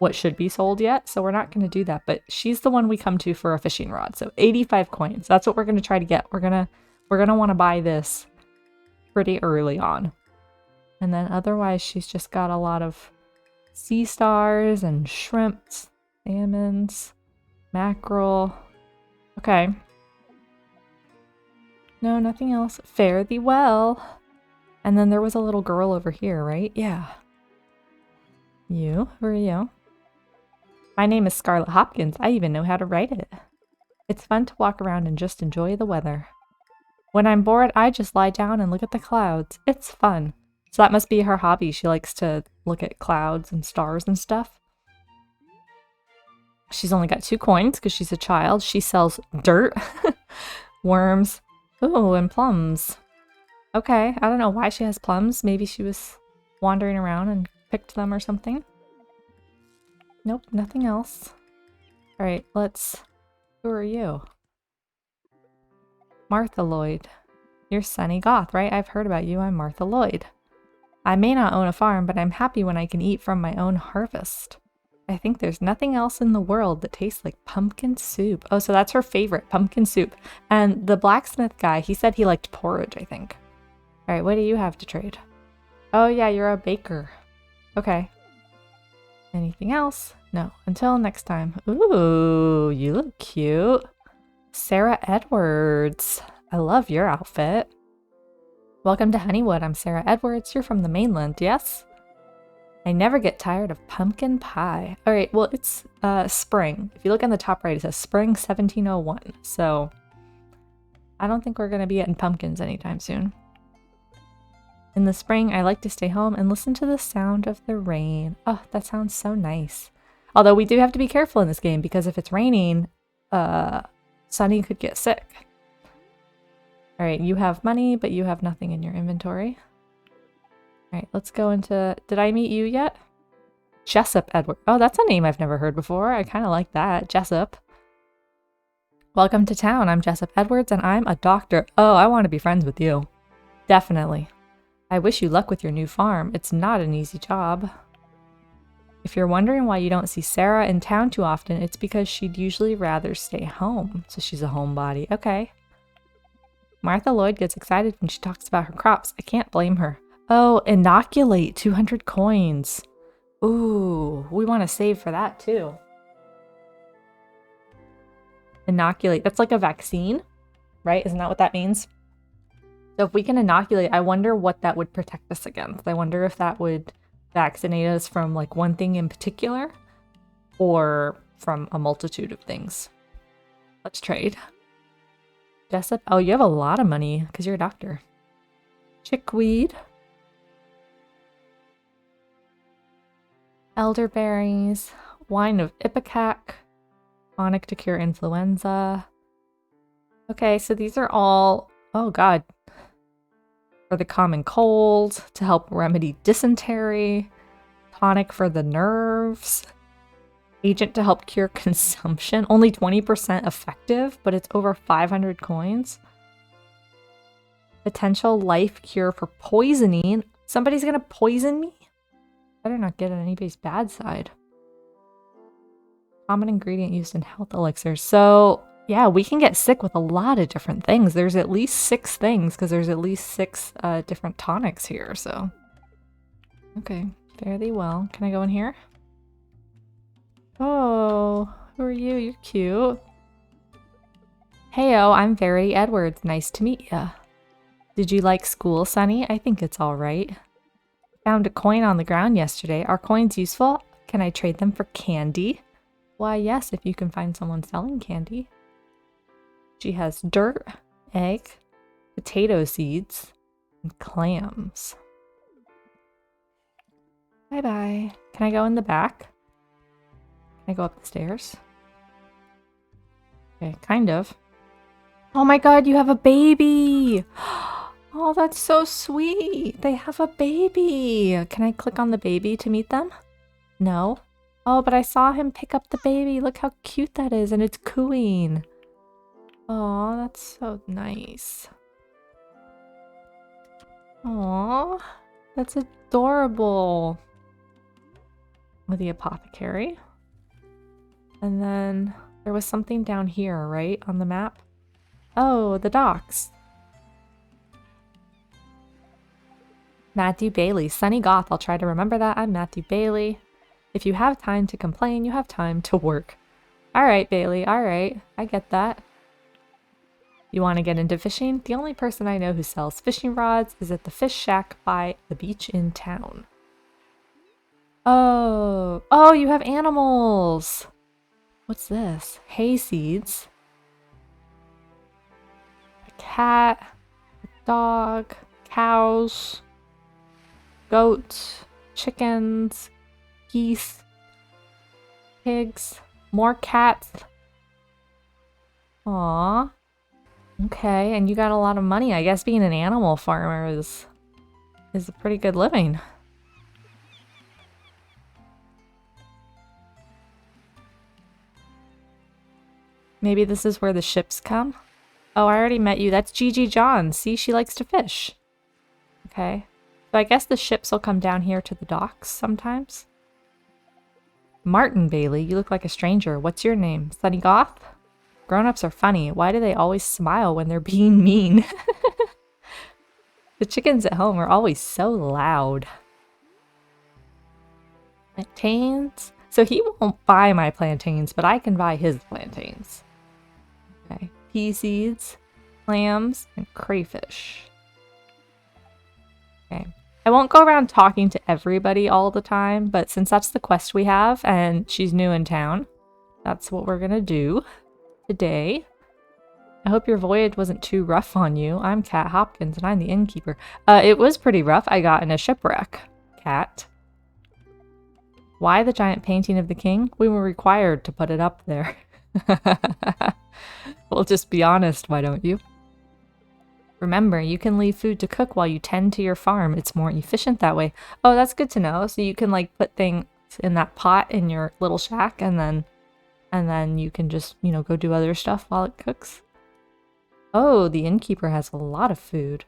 what should be sold yet, so we're not going to do that. But she's the one we come to for a fishing rod. So 85 coins. That's what we're going to try to get. We're gonna want to buy this pretty early on. And then otherwise, she's just got a lot of sea stars and shrimps, salmons, mackerel. Okay. No, nothing else. Fare thee well. And then there was a little girl over here, right? Yeah. You? Who are you? My name is Scarlett Hopkins. I even know how to write it. It's fun to walk around and just enjoy the weather. When I'm bored, I just lie down and look at the clouds. It's fun. So that must be her hobby. She likes to look at clouds and stars and stuff. She's only got 2 coins because she's a child. She sells dirt, worms, ooh, and plums. Okay, I don't know why she has plums. Maybe she was wandering around and picked them or something. Nope, nothing else. Alright, who are you? Martha Lloyd. You're Sunny Goth, right? I've heard about you. I'm Martha Lloyd. I may not own a farm, but I'm happy when I can eat from my own harvest. I think there's nothing else in the world that tastes like pumpkin soup. Oh, so that's her favorite, pumpkin soup. And the blacksmith guy, he said he liked porridge, I think. All right, what do you have to trade? Oh yeah, you're a baker. Okay. Anything else? No. Until next time. Ooh, you look cute. Sarah Edwards. I love your outfit. Welcome to Honeywood. I'm Sarah Edwards. You're from the mainland, yes? I never get tired of pumpkin pie. All right, well, it's spring. If you look on the top right, it says spring 1701. So I don't think we're going to be getting pumpkins anytime soon. In the spring, I like to stay home and listen to the sound of the rain. Oh, that sounds so nice. Although we do have to be careful in this game because if it's raining, Sunny could get sick. All right, you have money, but you have nothing in your inventory. All right, let's go into... Did I meet you yet? Jessup Edward. Oh, that's a name I've never heard before. I kind of like that. Jessup. Welcome to town. I'm Jessup Edwards, and I'm a doctor. Oh, I want to be friends with you. Definitely. I wish you luck with your new farm. It's not an easy job. If you're wondering why you don't see Sarah in town too often, it's because she'd usually rather stay home. So she's a homebody. Okay. Martha Lloyd gets excited when she talks about her crops. I can't blame her. Oh, inoculate 200 coins. Ooh, we want to save for that too. Inoculate. That's like a vaccine, right? Isn't that what that means? So if we can inoculate, I wonder what that would protect us against. I wonder if that would vaccinate us from like one thing in particular or from a multitude of things. Let's trade. Jessup. Oh, you have a lot of money because you're a doctor. Chickweed. Elderberries. Wine of Ipecac. Tonic to cure influenza. Okay, so these are all... Oh god. For the common cold, to help remedy dysentery, tonic for the nerves, agent to help cure consumption, only 20% effective, but it's over 500 coins. Potential life cure for poisoning. Somebody's gonna poison me? Better not get on anybody's bad side. Common ingredient used in health elixirs. So yeah, we can get sick with a lot of different things. There's at least 6 things because there's at least 6 different tonics here, so. Okay, fairly well. Can I go in here? Oh, who are you? You're cute. Heyo, I'm Verity Edwards. Nice to meet ya. Did you like school, Sunny? I think it's all right. Found a coin on the ground yesterday. Are coins useful? Can I trade them for candy? Why, yes, if you can find someone selling candy. She has dirt, egg, potato seeds, and clams. Bye-bye. Can I go in the back? Can I go up the stairs? Okay, kind of. Oh my god, you have a baby! Oh, that's so sweet! They have a baby! Can I click on the baby to meet them? No? Oh, but I saw him pick up the baby. Look how cute that is, and it's cooing. Oh, that's so nice. Aw, that's adorable. With the apothecary. And then there was something down here, right? On the map? Oh, the docks. Matthew Bailey. Sunny Goth. I'll try to remember that. I'm Matthew Bailey. If you have time to complain, you have time to work. Alright, Bailey. Alright. I get that. You want to get into fishing? The only person I know who sells fishing rods is at the fish shack by the beach in town. Oh, oh, you have animals. What's this? Hay seeds. A cat, a dog, cows, goats, chickens, geese, pigs, more cats. Aww. Okay, and you got a lot of money. I guess being an animal farmer is a pretty good living. Maybe this is where the ships come? Oh, I already met you. That's Gigi John. See, she likes to fish. Okay. So I guess the ships will come down here to the docks sometimes. Martin Bailey, you look like a stranger. What's your name? Sunny Goth? Grown-ups are funny. Why do they always smile when they're being mean? The chickens at home are always so loud. Plantains? So he won't buy my plantains, but I can buy his plantains. Okay. Pea seeds, clams, and crayfish. Okay. I won't go around talking to everybody all the time, but since that's the quest we have, and she's new in town, that's what we're gonna do today. I hope your voyage wasn't too rough on you. I'm Kat Hopkins, and I'm the innkeeper. It was pretty rough. I got in a shipwreck. Cat. Why the giant painting of the king? We were required to put it up there. Well, just be honest, why don't you? Remember, you can leave food to cook while you tend to your farm. It's more efficient that way. Oh, that's good to know. So you can like put things in that pot in your little shack and then you can just, you know, go do other stuff while it cooks. Oh, the innkeeper has a lot of food.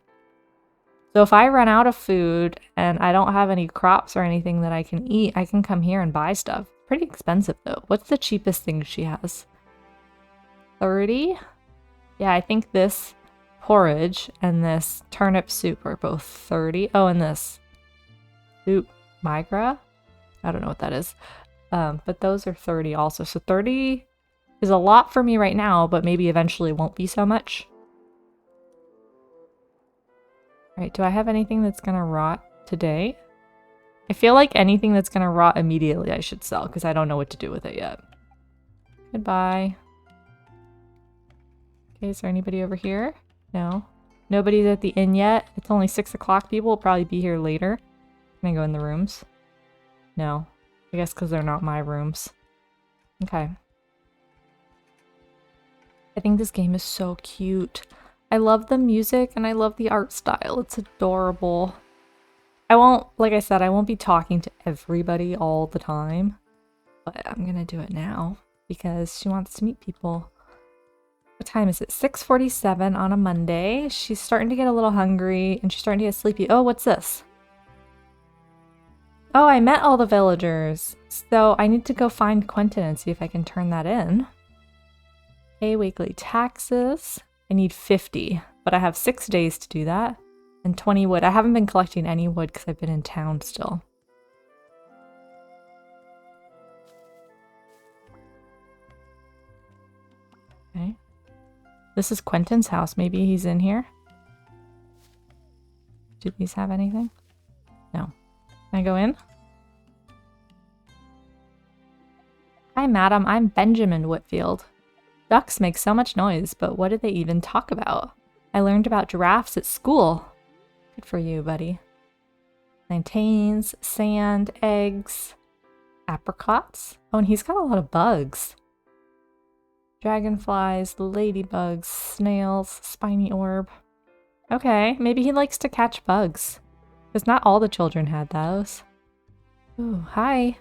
So if I run out of food and I don't have any crops or anything that I can eat, I can come here and buy stuff. Pretty expensive though. What's the cheapest thing she has? 30? Yeah, I think this porridge and this turnip soup are both 30. Oh, and this soup migra? I don't know what that is. But those are 30 also. So 30 is a lot for me right now, but maybe eventually won't be so much. Alright, do I have anything that's gonna rot today? I feel like anything that's gonna rot immediately I should sell, because I don't know what to do with it yet. Goodbye. Okay, is there anybody over here? No. Nobody's at the inn yet. It's only 6 o'clock. People will probably be here later. Can I go in the rooms? No. I guess because they're not my rooms. Okay. I think this game is so cute. I love the music and I love the art style. It's adorable. I won't, like I said, I won't be talking to everybody all the time. But I'm gonna do it now because she wants to meet people. What time is it? 6:47 on a Monday. She's starting to get a little hungry and she's starting to get sleepy. Oh, what's this? Oh, I met all the villagers. So I need to go find Quentin and see if I can turn that in. Pay weekly taxes. I need 50, but I have 6 days to do that. And 20 wood. I haven't been collecting any wood because I've been in town still. Okay. This is Quentin's house. Maybe he's in here. Do these have anything? No. Can I go in? Hi, madam. I'm Benjamin Whitfield. Ducks make so much noise, but what do they even talk about? I learned about giraffes at school. Good for you, buddy. Plantains, sand, eggs, apricots. Oh, and he's got a lot of bugs. Dragonflies, ladybugs, snails, spiny orb. Okay, maybe he likes to catch bugs. Because not all the children had those. Ooh, hi.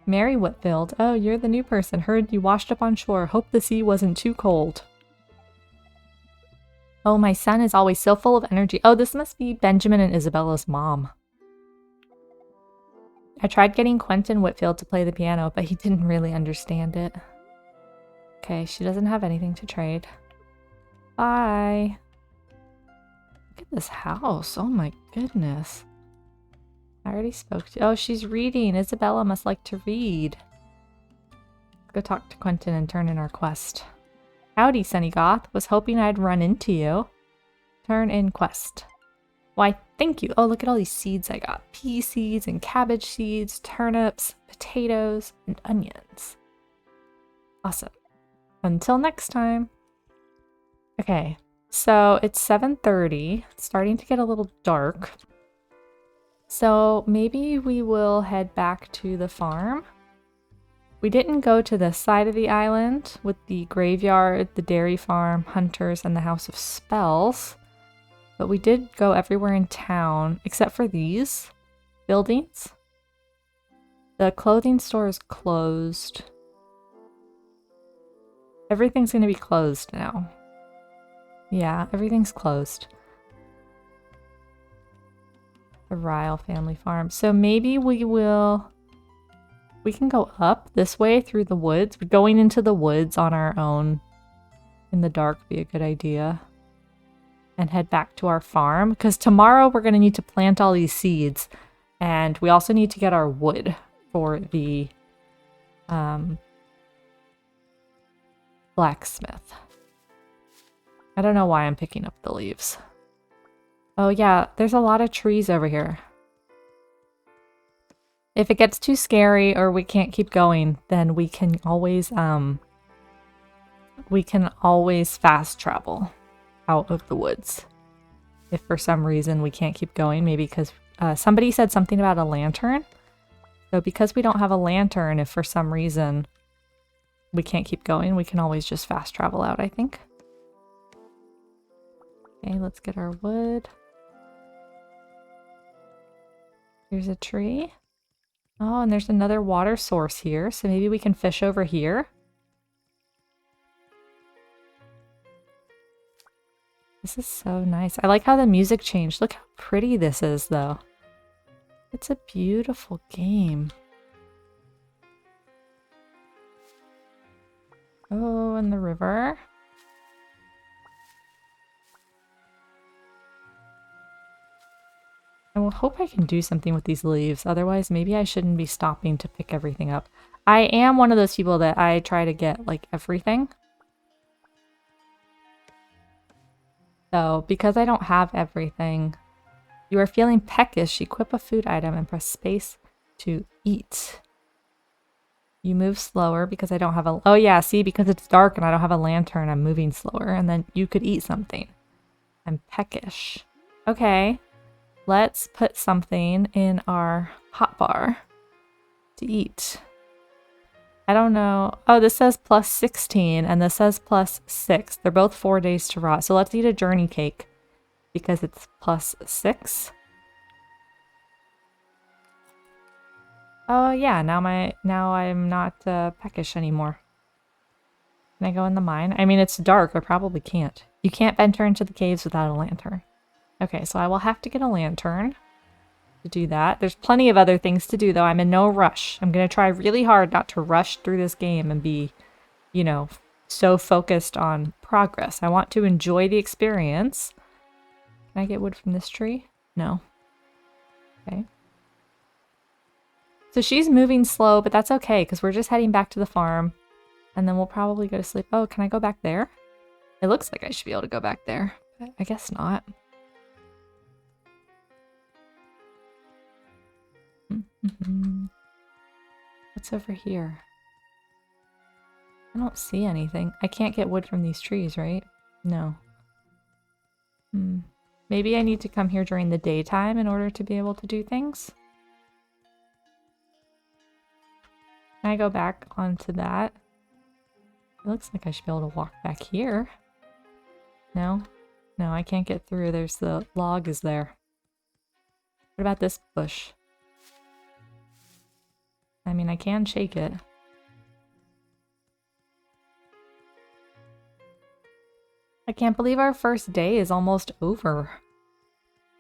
Mary Whitfield. Oh, you're the new person. Heard you washed up on shore. Hope the sea wasn't too cold. Oh, my son is always so full of energy. Oh, this must be Benjamin and Isabella's mom. I tried getting Quentin Whitfield to play the piano, but he didn't really understand it. Okay, she doesn't have anything to trade. Bye. Look at this house. Oh my goodness. I already spoke to... Oh, she's reading. Isabella must like to read. Let's go talk to Quentin and turn in our quest. Howdy, Sunny Goth. Was hoping I'd run into you. Turn in quest. Why, thank you. Oh, look at all these seeds I got. Pea seeds and cabbage seeds, turnips, potatoes, and onions. Awesome. Until next time. Okay, so it's 7:30. It's starting to get a little dark. So maybe we will head back to the farm. We didn't go to the side of the island with the graveyard, the dairy farm, hunters, and the House of Spells. But we did go everywhere in town, except for these buildings. The clothing store is closed. Everything's going to be closed now. Yeah, everything's closed. The Ryle family farm. So maybe we can go up this way through the woods. Going into the woods on our own in the dark would be a good idea. And head back to our farm. Because tomorrow we're going to need to plant all these seeds. And we also need to get our wood for the blacksmith. I don't know why I'm picking up the leaves. Oh yeah, there's a lot of trees over here. If it gets too scary or we can't keep going, then we can always fast travel out of the woods. If for some reason we can't keep going, maybe because somebody said something about a lantern. So because we don't have a lantern, if for some reason we can't keep going, we can always just fast travel out, I think. Okay, let's get our wood. Here's a tree. Oh, and there's another water source here, so maybe we can fish over here. This is so nice. I like how the music changed. Look how pretty this is, though. It's a beautiful game. Oh, and the river. I will hope I can do something with these leaves. Otherwise, maybe I shouldn't be stopping to pick everything up. I am one of those people that I try to get, like, everything. So, because I don't have everything, you are feeling peckish. Equip a food item and press space to eat. You move slower because I don't have a... Oh yeah, see, because it's dark and I don't have a lantern, I'm moving slower. And then you could eat something. I'm peckish. Okay, let's put something in our hotbar to eat. I don't know. Oh, this says plus 16 and this says plus 6. They're both 4 days to rot. So let's eat a journey cake because it's plus 6. Oh yeah, now I'm not peckish anymore. Can I go in the mine? I mean, it's dark. I probably can't. You can't enter into the caves without a lantern. Okay, so I will have to get a lantern to do that. There's plenty of other things to do, though. I'm in no rush. I'm going to try really hard not to rush through this game and be, you know, so focused on progress. I want to enjoy the experience. Can I get wood from this tree? No. Okay. So she's moving slow, but that's okay because we're just heading back to the farm and then we'll probably go to sleep. Oh, can I go back there? It looks like I should be able to go back there, but I guess not. What's over here? I don't see anything. I can't get wood from these trees, right? No. Maybe I need to come here during the daytime in order to be able to do things. Can I go back onto that? It looks like I should be able to walk back here. No? No, I can't get through. There's the log is there. What about this bush? I mean, I can shake it. I can't believe our first day is almost over.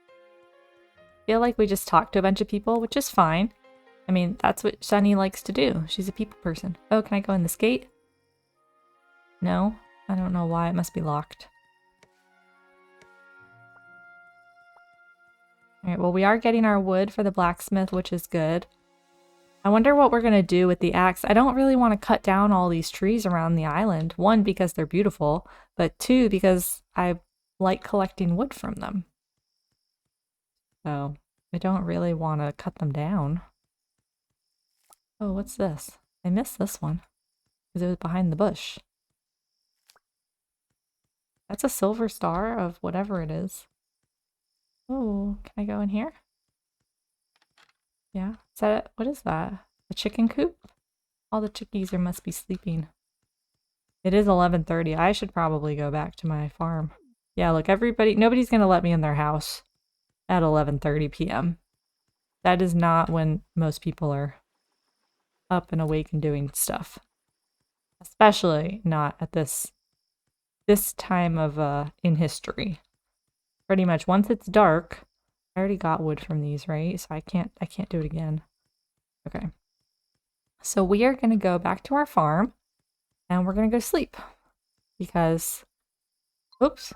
I feel like we just talked to a bunch of people, which is fine. I mean, that's what Sunny likes to do. She's a people person. Oh, can I go in this gate? No? I don't know why. It must be locked. Alright, well, we are getting our wood for the blacksmith, which is good. I wonder what we're going to do with the axe. I don't really want to cut down all these trees around the island. One, because they're beautiful, but two, because I like collecting wood from them. So, I don't really want to cut them down. Oh, what's this? I missed this one because it was behind the bush. That's a silver star of whatever it is. Oh, can I go in here? Yeah. Is that what is that? A chicken coop? All the chickies must be sleeping. It is 11:30. I should probably go back to my farm. Yeah, look, nobody's gonna let me in their house at 11:30 p.m. That is not when most people are up and awake and doing stuff. Especially not at this time of in history. Pretty much once it's dark, I already got wood from these, right? So I can't do it again. Okay. So we are going to go back to our farm and we're going to go sleep because oops.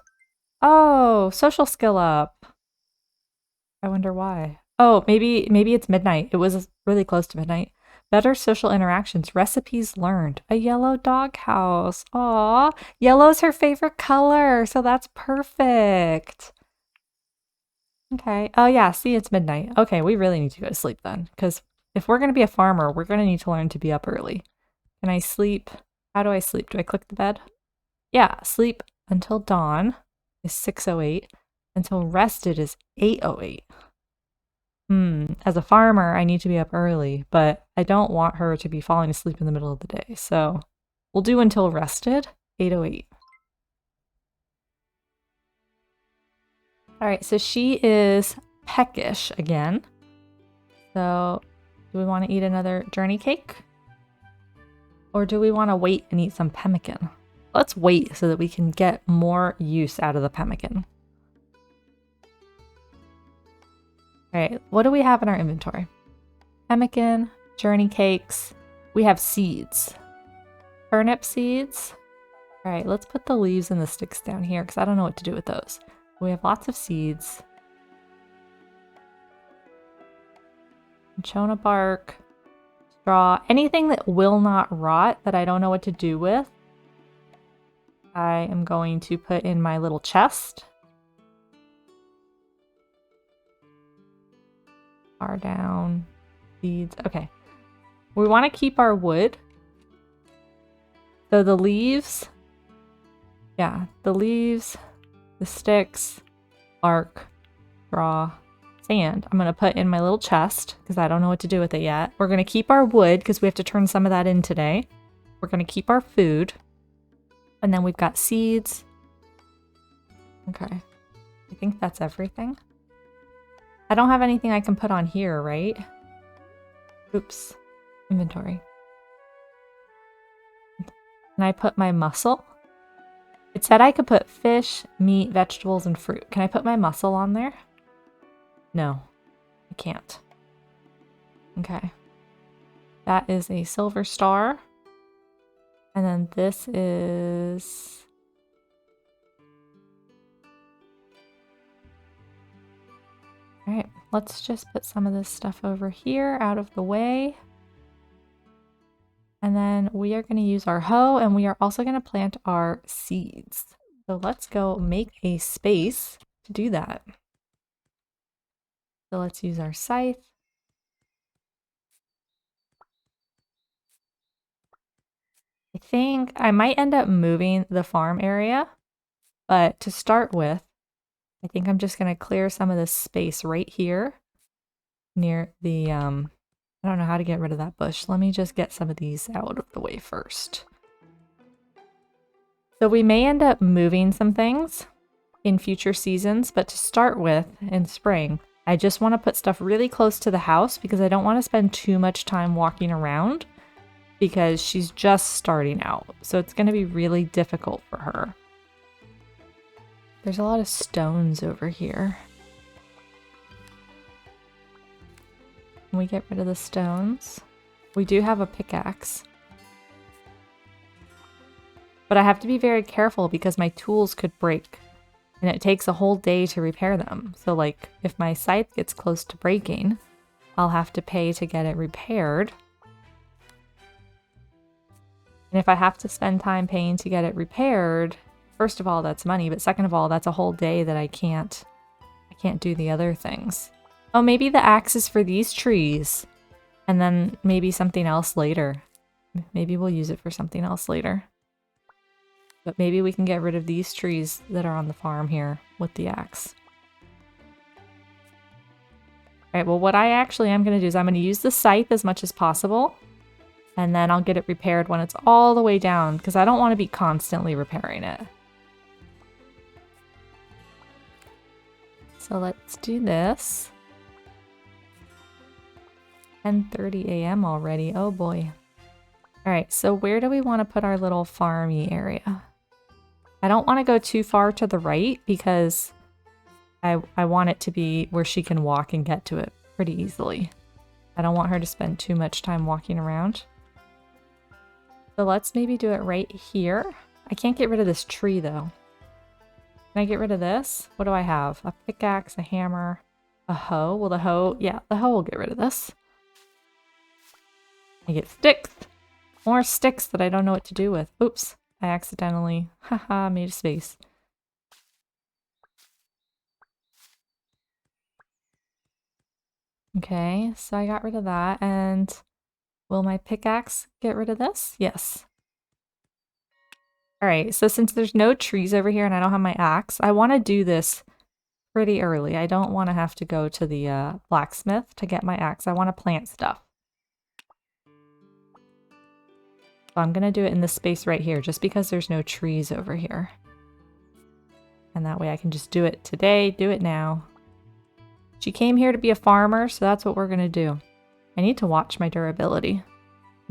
Oh, social skill up. I wonder why. Oh, maybe it's midnight. It was really close to midnight. Better social interactions. Recipes learned. A yellow doghouse. Aw, yellow's her favorite color, so that's perfect. Okay. Oh yeah, see, it's midnight. Okay, we really need to go to sleep then, because if we're going to be a farmer, we're going to need to learn to be up early. Can I sleep? How do I sleep? Do I click the bed? Yeah, sleep until dawn is 6:08. Until rested is 8:08. As a farmer, I need to be up early, but I don't want her to be falling asleep in the middle of the day, so we'll do until rested, 8:08. Alright, so she is peckish again. So, do we want to eat another journey cake? Or do we want to wait and eat some pemmican? Let's wait so that we can get more use out of the pemmican. All right, what do we have in our inventory? Pemmican, journey cakes. We have seeds. Turnip seeds. All right, let's put the leaves and the sticks down here because I don't know what to do with those. We have lots of seeds. Chona bark, straw, anything that will not rot that I don't know what to do with. I am going to put in my little chest. Far down, seeds. Okay. We want to keep our wood. So the leaves, yeah, the leaves, the sticks, bark, straw, sand, I'm going to put in my little chest because I don't know what to do with it yet. We're going to keep our wood because we have to turn some of that in today. We're going to keep our food. And then we've got seeds. Okay. I think that's everything. I don't have anything I can put on here, right? Oops. Inventory. Can I put my mussel? It said I could put fish, meat, vegetables, and fruit. Can I put my mussel on there? No, I can't. Okay. That is a silver star. And then this is... All right, let's just put some of this stuff over here out of the way. And then we are going to use our hoe, and we are also going to plant our seeds. So let's go make a space to do that. So let's use our scythe. I think I might end up moving the farm area, but to start with, I think I'm just going to clear some of this space right here near the, I don't know how to get rid of that bush. Let me just get some of these out of the way first. So we may end up moving some things in future seasons, but to start with in spring, I just want to put stuff really close to the house because I don't want to spend too much time walking around because she's just starting out. So it's going to be really difficult for her. There's a lot of stones over here. Can we get rid of the stones? We do have a pickaxe. But I have to be very careful because my tools could break. And it takes a whole day to repair them. So like, if my scythe gets close to breaking, I'll have to pay to get it repaired. And if I have to spend time paying to get it repaired, first of all, that's money. But second of all, that's a whole day that I can't do the other things. Oh, maybe the axe is for these trees. And then maybe something else later. Maybe we'll use it for something else later. But maybe we can get rid of these trees that are on the farm here with the axe. Alright, well what I actually am going to do is I'm going to use the scythe as much as possible. And then I'll get it repaired when it's all the way down because I don't want to be constantly repairing it. So let's do this. 10:30 a.m. already. Oh boy. Alright, so where do we want to put our little farmy area? I don't want to go too far to the right because I want it to be where she can walk and get to it pretty easily. I don't want her to spend too much time walking around. So let's maybe do it right here. I can't get rid of this tree though. Can I get rid of this? What do I have? A pickaxe, a hammer, a hoe. Well, the hoe, yeah, the hoe will get rid of this. I get sticks. More sticks that I don't know what to do with. Oops, I accidentally, haha, made a space. Okay, so I got rid of that, and will my pickaxe get rid of this? Yes. Alright, so since there's no trees over here and I don't have my axe, I want to do this pretty early. I don't want to have to go to the blacksmith to get my axe. I want to plant stuff. So I'm going to do it in this space right here, just because there's no trees over here. And that way I can just do it today, do it now. She came here to be a farmer, so that's what we're going to do. I need to watch my durability.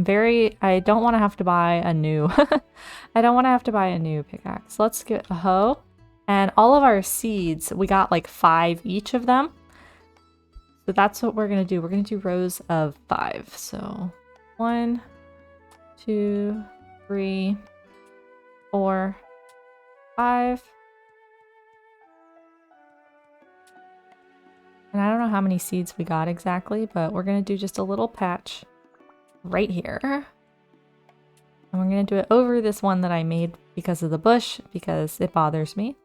I don't want to have to buy a new, I don't want to have to buy a new pickaxe. Let's get a hoe. And all of our seeds, we got like 5 each of them. So that's what we're going to do. We're going to do rows of 5. So 1, 2, 3, 4, 5. And I don't know how many seeds we got exactly, but we're going to do just a little patch right here. And we're going to do it over this one that I made because of the bush, because it bothers me.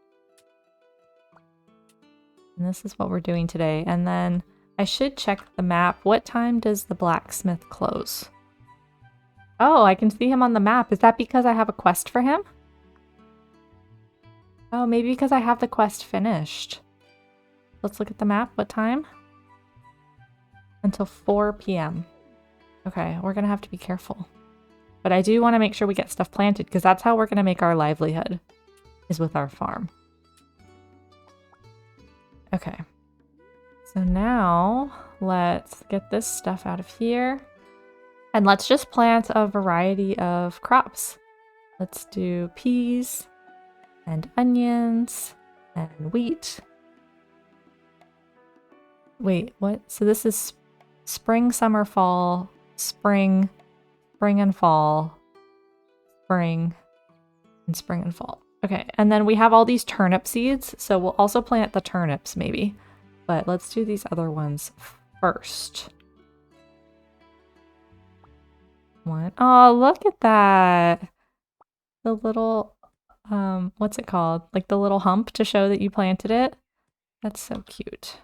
And this is what we're doing today. And then I should check the map. What time does the blacksmith close? Oh, I can see him on the map. Is that because I have a quest for him? Oh, maybe because I have the quest finished. Let's look at the map. What time? Until 4 p.m. Okay, we're going to have to be careful. But I do want to make sure we get stuff planted because that's how we're going to make our livelihood, is with our farm. Okay. So now let's get this stuff out of here. And let's just plant a variety of crops. Let's do peas and onions and wheat. Wait, what? So this is spring, summer, fall, spring, spring and fall, spring, and spring and fall. Okay, and then we have all these turnip seeds, so we'll also plant the turnips maybe. But let's do these other ones first. One. Oh, look at that. The little, what's it called? Like the little hump to show that you planted it. That's so cute.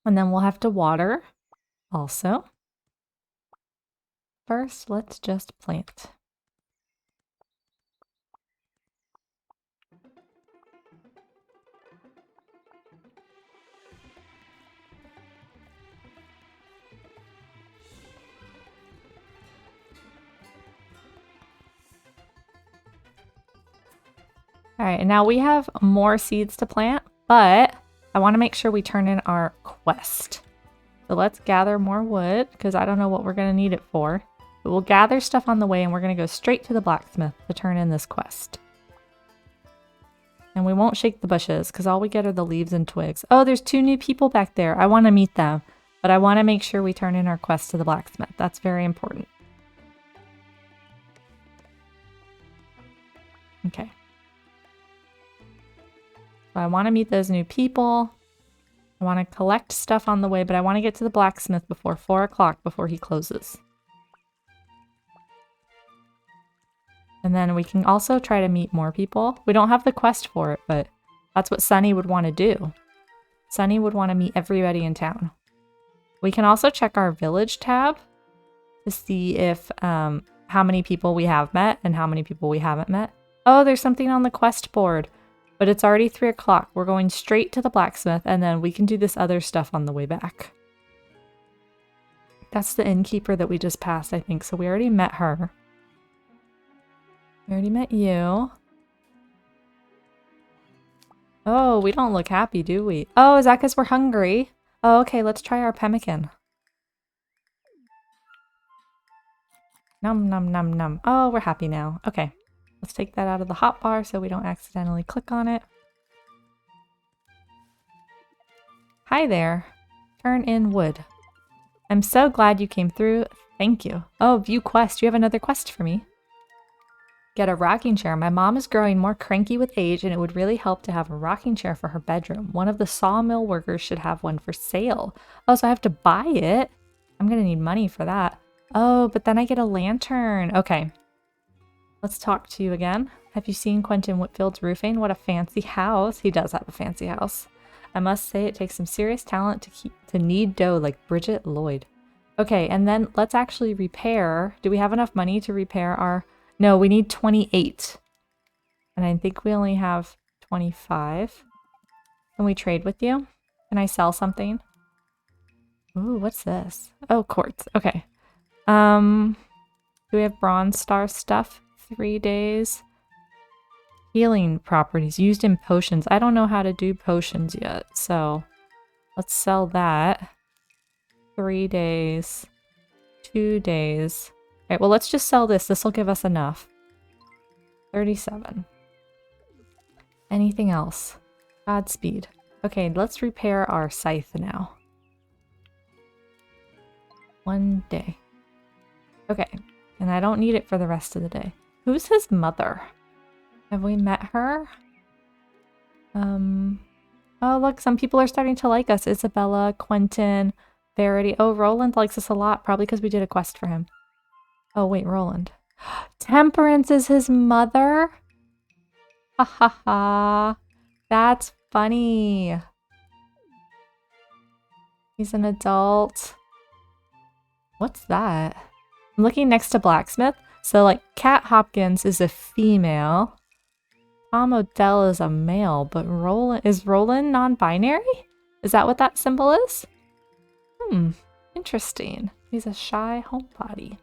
And then we'll have to water also. First, let's just plant. All right, and now we have more seeds to plant, but I want to make sure we turn in our quest. So let's gather more wood because I don't know what we're going to need it for. But we'll gather stuff on the way and we're going to go straight to the blacksmith to turn in this quest. And we won't shake the bushes because all we get are the leaves and twigs. Oh, there's 2 new people back there. I want to meet them, but I want to make sure we turn in our quest to the blacksmith. That's very important. Okay. So I want to meet those new people. I want to collect stuff on the way, but I want to get to the blacksmith before 4 o'clock before he closes. And then we can also try to meet more people. We don't have the quest for it, but that's what Sunny would want to do. Sunny would want to meet everybody in town. We can also check our village tab to see if how many people we have met and how many people we haven't met. Oh, there's something on the quest board, but it's already 3 o'clock. We're going straight to the blacksmith and then we can do this other stuff on the way back. That's the innkeeper that we just passed, I think. So we already met her. We already met you. Oh, we don't look happy, do we? Oh, is that because we're hungry? Oh, okay, let's try our pemmican. Num, num, num, num. Oh, we're happy now. Okay, let's take that out of the hotbar so we don't accidentally click on it. Hi there. Turn in wood. I'm so glad you came through. Thank you. Oh, view quest. You have another quest for me. Get a rocking chair. My mom is growing more cranky with age and it would really help to have a rocking chair for her bedroom. One of the sawmill workers should have one for sale. Oh, so I have to buy it? I'm gonna need money for that. Oh, but then I get a lantern. Okay. Let's talk to you again. Have you seen Quentin Whitfield's roofing? What a fancy house. He does have a fancy house. I must say it takes some serious talent to knead dough like Bridget Lloyd. Okay, and then let's actually repair. Do we have enough money to repair our... No, we need 28. And I think we only have 25. Can we trade with you? Can I sell something? Ooh, what's this? Oh, quartz. Okay. Do we have bronze star stuff? 3 days. Healing properties used in potions. I don't know how to do potions yet, so let's sell that. 3 days. 2 days. Alright, well, let's just sell this. This will give us enough. 37. Anything else? Godspeed. Okay, let's repair our scythe now. 1 day. Okay, and I don't need it for the rest of the day. Who's his mother? Have we met her? Oh, look, some people are starting to like us. Isabella, Quentin, Verity. Oh, Roland likes us a lot, probably because we did a quest for him. Oh, wait, Roland. Temperance is his mother? Ha ha ha. That's funny. He's an adult. What's that? I'm looking next to Blacksmith. So, like, Kat Hopkins is a female. Tom Odell is a male, but is Roland non-binary? Is that what that symbol is? Interesting. He's a shy homebody.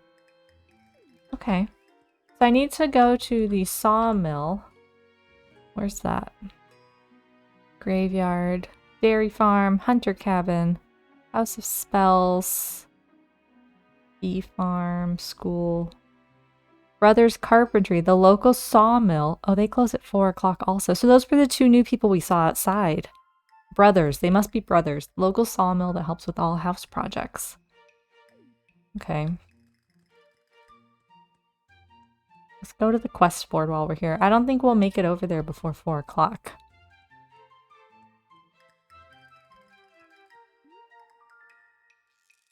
Okay. So I need to go to the sawmill. Where's that? Graveyard, dairy farm, hunter cabin, house of spells, bee farm, school. Brothers Carpentry, the local sawmill. Oh, they close at 4 o'clock also. So those were the 2 new people we saw outside. Brothers. They must be brothers. Local sawmill that helps with all house projects. Okay. Let's go to the quest board while we're here. I don't think we'll make it over there before 4 o'clock.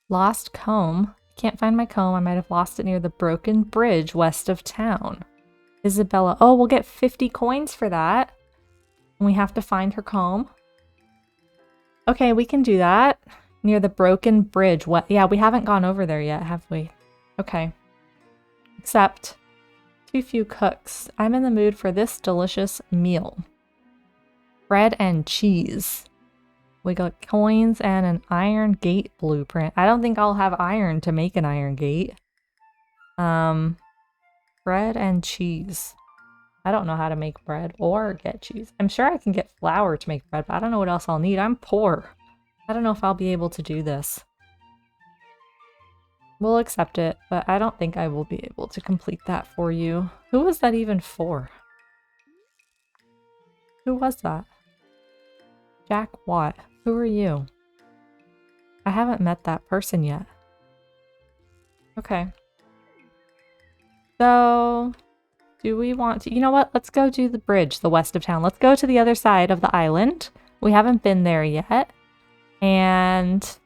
Lost comb. Can't find my comb. I might have lost it near the broken bridge west of town. Isabella. Oh, we'll get 50 coins for that. And we have to find her comb. Okay, we can do that. Near the broken bridge. What? Yeah, we haven't gone over there yet, have we? Okay. Except, too few cooks. I'm in the mood for this delicious meal. Bread and cheese. We got coins and an iron gate blueprint. I don't think I'll have iron to make an iron gate. Bread and cheese. I don't know how to make bread or get cheese. I'm sure I can get flour to make bread, but I don't know what else I'll need. I'm poor. I don't know if I'll be able to do this. We'll accept it, but I don't think I will be able to complete that for you. Who was that even for? Who was that? Jack Watt. Who are you? I haven't met that person yet. Okay. So, do we want to... You know what? Let's go do the bridge, the west of town. Let's go to the other side of the island. We haven't been there yet. And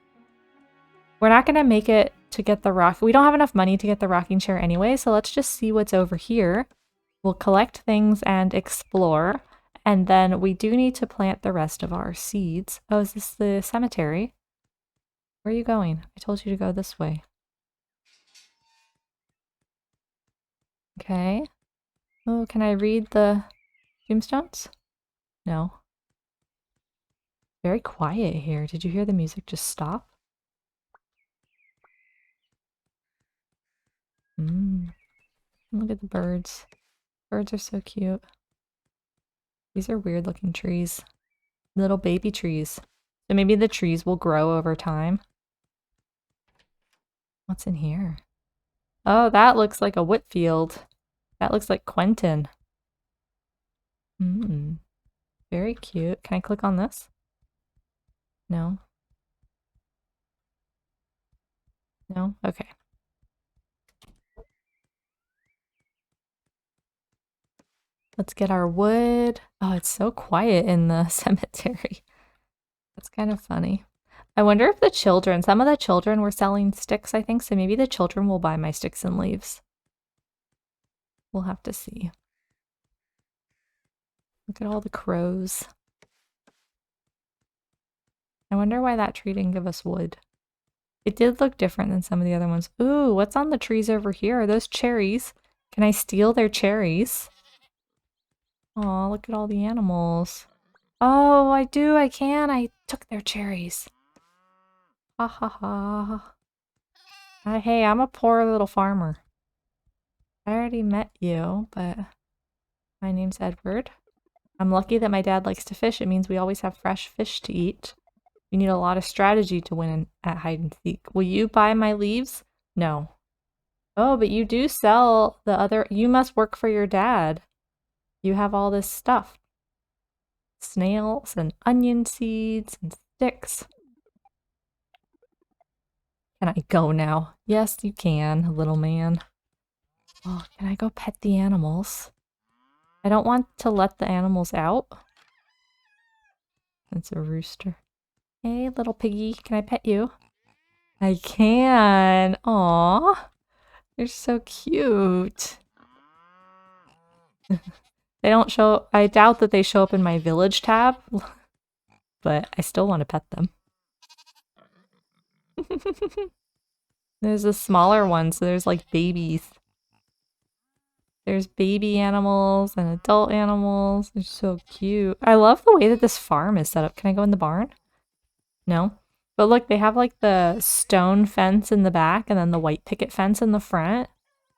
we're not going to make it to get the rock. We don't have enough money to get the rocking chair anyway, so let's just see what's over here. We'll collect things and explore. And then we do need to plant the rest of our seeds. Oh, is this the cemetery? Where are you going? I told you to go this way. Okay. Oh, can I read the tombstones? No. Very quiet here. Did you hear the music just stop? Look at the birds. Birds are so cute. These are weird looking trees. Little baby trees. So maybe the trees will grow over time. What's in here? Oh, that looks like a Whitfield. That looks like Quentin. Very cute. Can I click on this? No. No? Okay. Let's get our wood. Oh, it's so quiet in the cemetery. That's kind of funny. I wonder if the children, some of the children were selling sticks, I think, so maybe the children will buy my sticks and leaves. We'll have to see. Look at all the crows. I wonder why that tree didn't give us wood. It did look different than some of the other ones. Ooh, what's on the trees over here? Are those cherries? Can I steal their cherries? Aw, look at all the animals. Oh, I do, I can. I took their cherries. Ha ha ha. Hey, I'm a poor little farmer. I already met you, but my name's Edward. I'm lucky that my dad likes to fish. It means we always have fresh fish to eat. You need a lot of strategy to win at hide and seek. Will you buy my leaves? No. Oh, but you do sell the other. You must work for your dad. You have all this stuff. Snails and onion seeds and sticks. Can I go now? Yes, you can, little man. Oh, can I go pet the animals? I don't want to let the animals out. It's a rooster. Hey, little piggy, can I pet you? I can. Aw, you're so cute. They don't show. I doubt that they show up in my village tab, but I still want to pet them. There's a smaller one, so there's like babies. There's baby animals and adult animals. They're so cute. I love the way that this farm is set up. Can I go in the barn? No. But look, they have like the stone fence in the back and then the white picket fence in the front.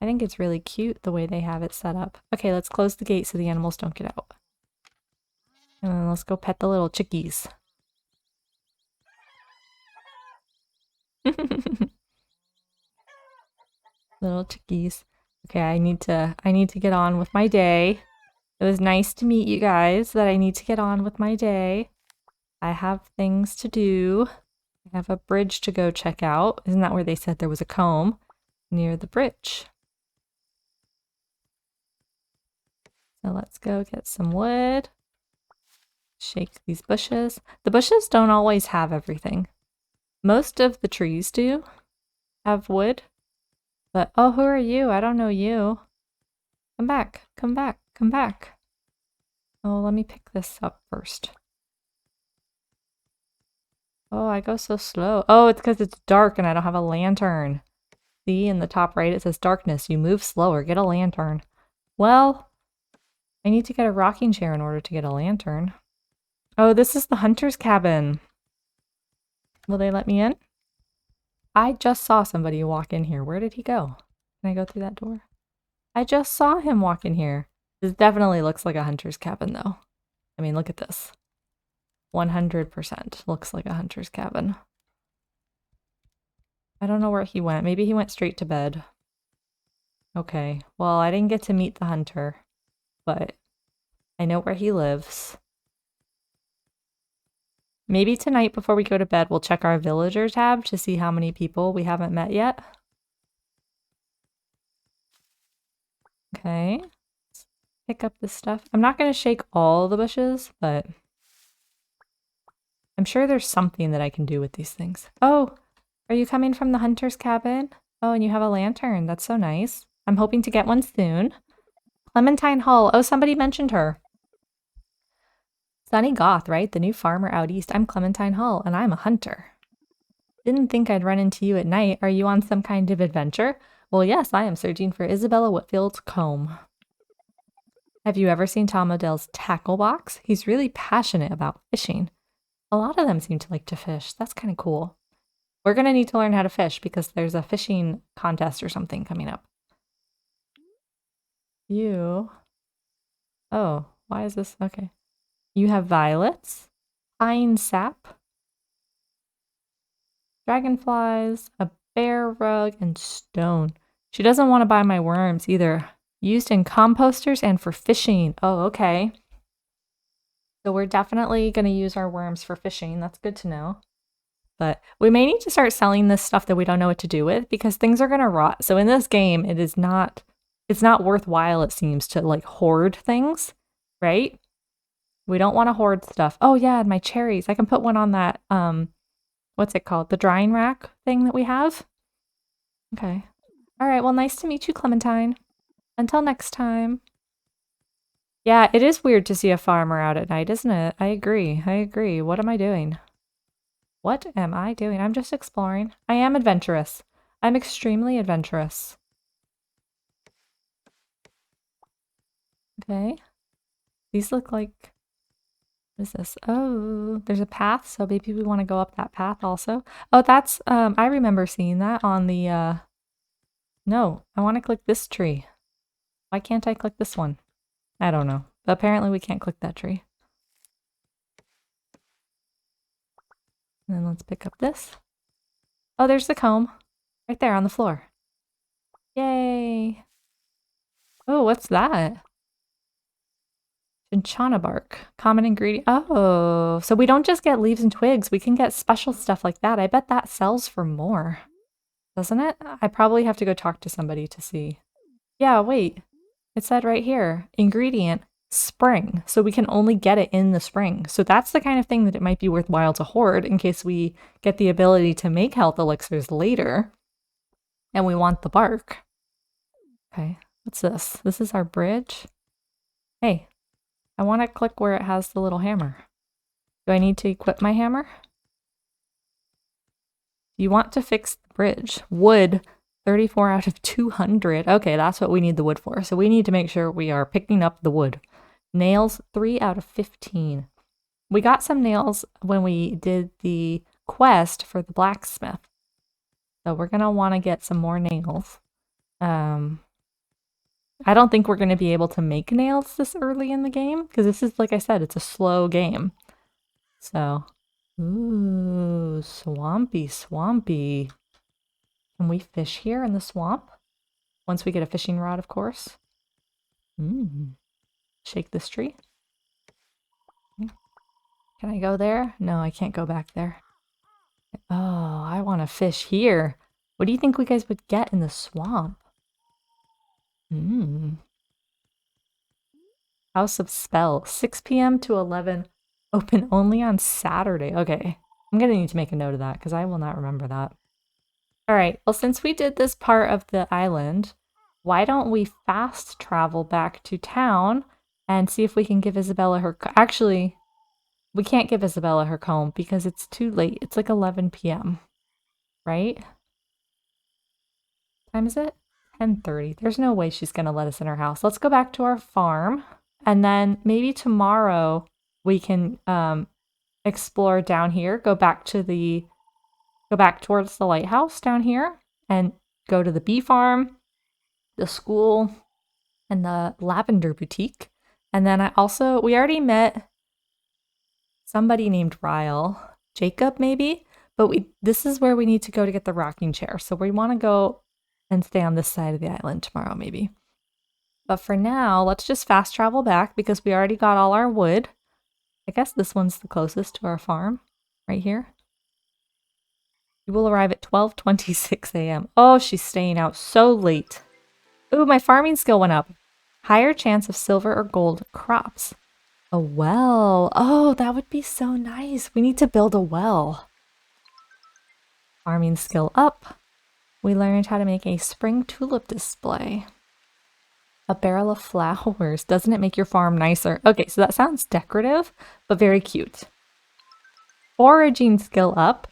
I think it's really cute the way they have it set up. Okay, let's close the gate so the animals don't get out. And then let's go pet the little chickies. Little chickies. Okay, I need to get on with my day. It was nice to meet you guys, but I need to get on with my day. I have things to do. I have a bridge to go check out. Isn't that where they said there was a comb? Near the bridge. So let's go get some wood. Shake these bushes. The bushes don't always have everything. Most of the trees do have wood. But, oh, who are you? I don't know you. Come back, come back, come back. Oh, let me pick this up first. Oh, I go so slow. Oh, it's because it's dark and I don't have a lantern. See, in the top right it says darkness. You move slower. Get a lantern. Well, I need to get a rocking chair in order to get a lantern. Oh, this is the hunter's cabin. Will they let me in? I just saw somebody walk in here. Where did he go? Can I go through that door? I just saw him walk in here. This definitely looks like a hunter's cabin, though. I mean, look at this. 100% looks like a hunter's cabin. I don't know where he went. Maybe he went straight to bed. Okay, well, I didn't get to meet the hunter, but I know where he lives. Maybe tonight before we go to bed, we'll check our villager tab to see how many people we haven't met yet. Okay. Let's pick up this stuff. I'm not going to shake all the bushes, but I'm sure there's something that I can do with these things. Oh, are you coming from the hunter's cabin? Oh, and you have a lantern. That's so nice. I'm hoping to get one soon. Clementine Hull. Oh, somebody mentioned her. Sunny Goth, right? The new farmer out east. I'm Clementine Hull, and I'm a hunter. Didn't think I'd run into you at night. Are you on some kind of adventure? Well, yes, I am searching for Isabella Whitfield's comb. Have you ever seen Tom Odell's tackle box? He's really passionate about fishing. A lot of them seem to like to fish. That's kind of cool. We're going to need to learn how to fish because there's a fishing contest or something coming up. You. Oh, why is this? Okay. You have violets, pine sap, dragonflies, a bear rug, and stone. She doesn't want to buy my worms either. Used in composters and for fishing. Oh, okay. So we're definitely going to use our worms for fishing. That's good to know. But we may need to start selling this stuff that we don't know what to do with because things are going to rot. So in this game, it's not worthwhile, it seems, to like hoard things, right? We don't want to hoard stuff. Oh yeah, and my cherries. I can put one on that, what's it called? The drying rack thing that we have. Okay. All right, well, nice to meet you, Clementine. Until next time. Yeah, it is weird to see a farmer out at night, isn't it? I agree. I agree. What am I doing? What am I doing? I'm just exploring. I am adventurous. I'm extremely adventurous. Okay. These look like... What is this? Oh, there's a path, so maybe we want to go up that path also. Oh, that's, I remember seeing that on the, No, I want to click this tree. Why can't I click this one? I don't know. But apparently we can't click that tree. And then let's pick up this. Oh, there's the comb. Right there on the floor. Yay! Oh, what's that? Chinchana bark. Common ingredient. Oh, so we don't just get leaves and twigs. We can get special stuff like that. I bet that sells for more. Doesn't it? I probably have to go talk to somebody to see. Yeah, wait. It said right here, ingredient, spring. So we can only get it in the spring. So that's the kind of thing that it might be worthwhile to hoard in case we get the ability to make health elixirs later. And we want the bark. Okay, what's this? This is our bridge. Hey, I want to click where it has the little hammer. Do I need to equip my hammer? You want to fix the bridge. Wood, 34 out of 200. Okay, that's what we need the wood for. So we need to make sure we are picking up the wood. Nails, 3 out of 15. We got some nails when we did the quest for the blacksmith. So we're going to want to get some more nails. I don't think we're going to be able to make nails this early in the game because this is, like I said, it's a slow game. So, ooh, swampy, swampy. Can we fish here in the swamp? Once we get a fishing rod, of course. Shake this tree. Can I go there? No, I can't go back there. Oh, I want to fish here. What do you think we guys would get in the swamp? House of Spell, 6 p.m. to 11, open only on Saturday. Okay, I'm gonna need to make a note of that because I will not remember that. All right, well, since we did this part of the island, why don't we fast travel back to town and see if we can give Isabella her... Actually, we can't give Isabella her comb because it's too late. It's like 11 p.m., right? What time is it? 10:30. There's no way she's going to let us in her house. Let's go back to our farm, and then maybe tomorrow we can explore down here, go back towards the lighthouse down here, and go to the bee farm, the school, and the lavender boutique. And then we already met somebody named Ryle, Jacob maybe, but this is where we need to go to get the rocking chair. So we want to go and stay on this side of the island tomorrow maybe. But for now, let's just fast travel back because we already got all our wood. I guess this one's the closest to our farm, right here. You will arrive at 12:26 a.m. Oh, she's staying out so late. Ooh, my farming skill went up. Higher chance of silver or gold crops. A well. Oh, that would be so nice. We need to build a well. Farming skill up. We learned how to make a spring tulip display. A barrel of flowers. Doesn't it make your farm nicer? Okay, so that sounds decorative, but very cute. Foraging skill up.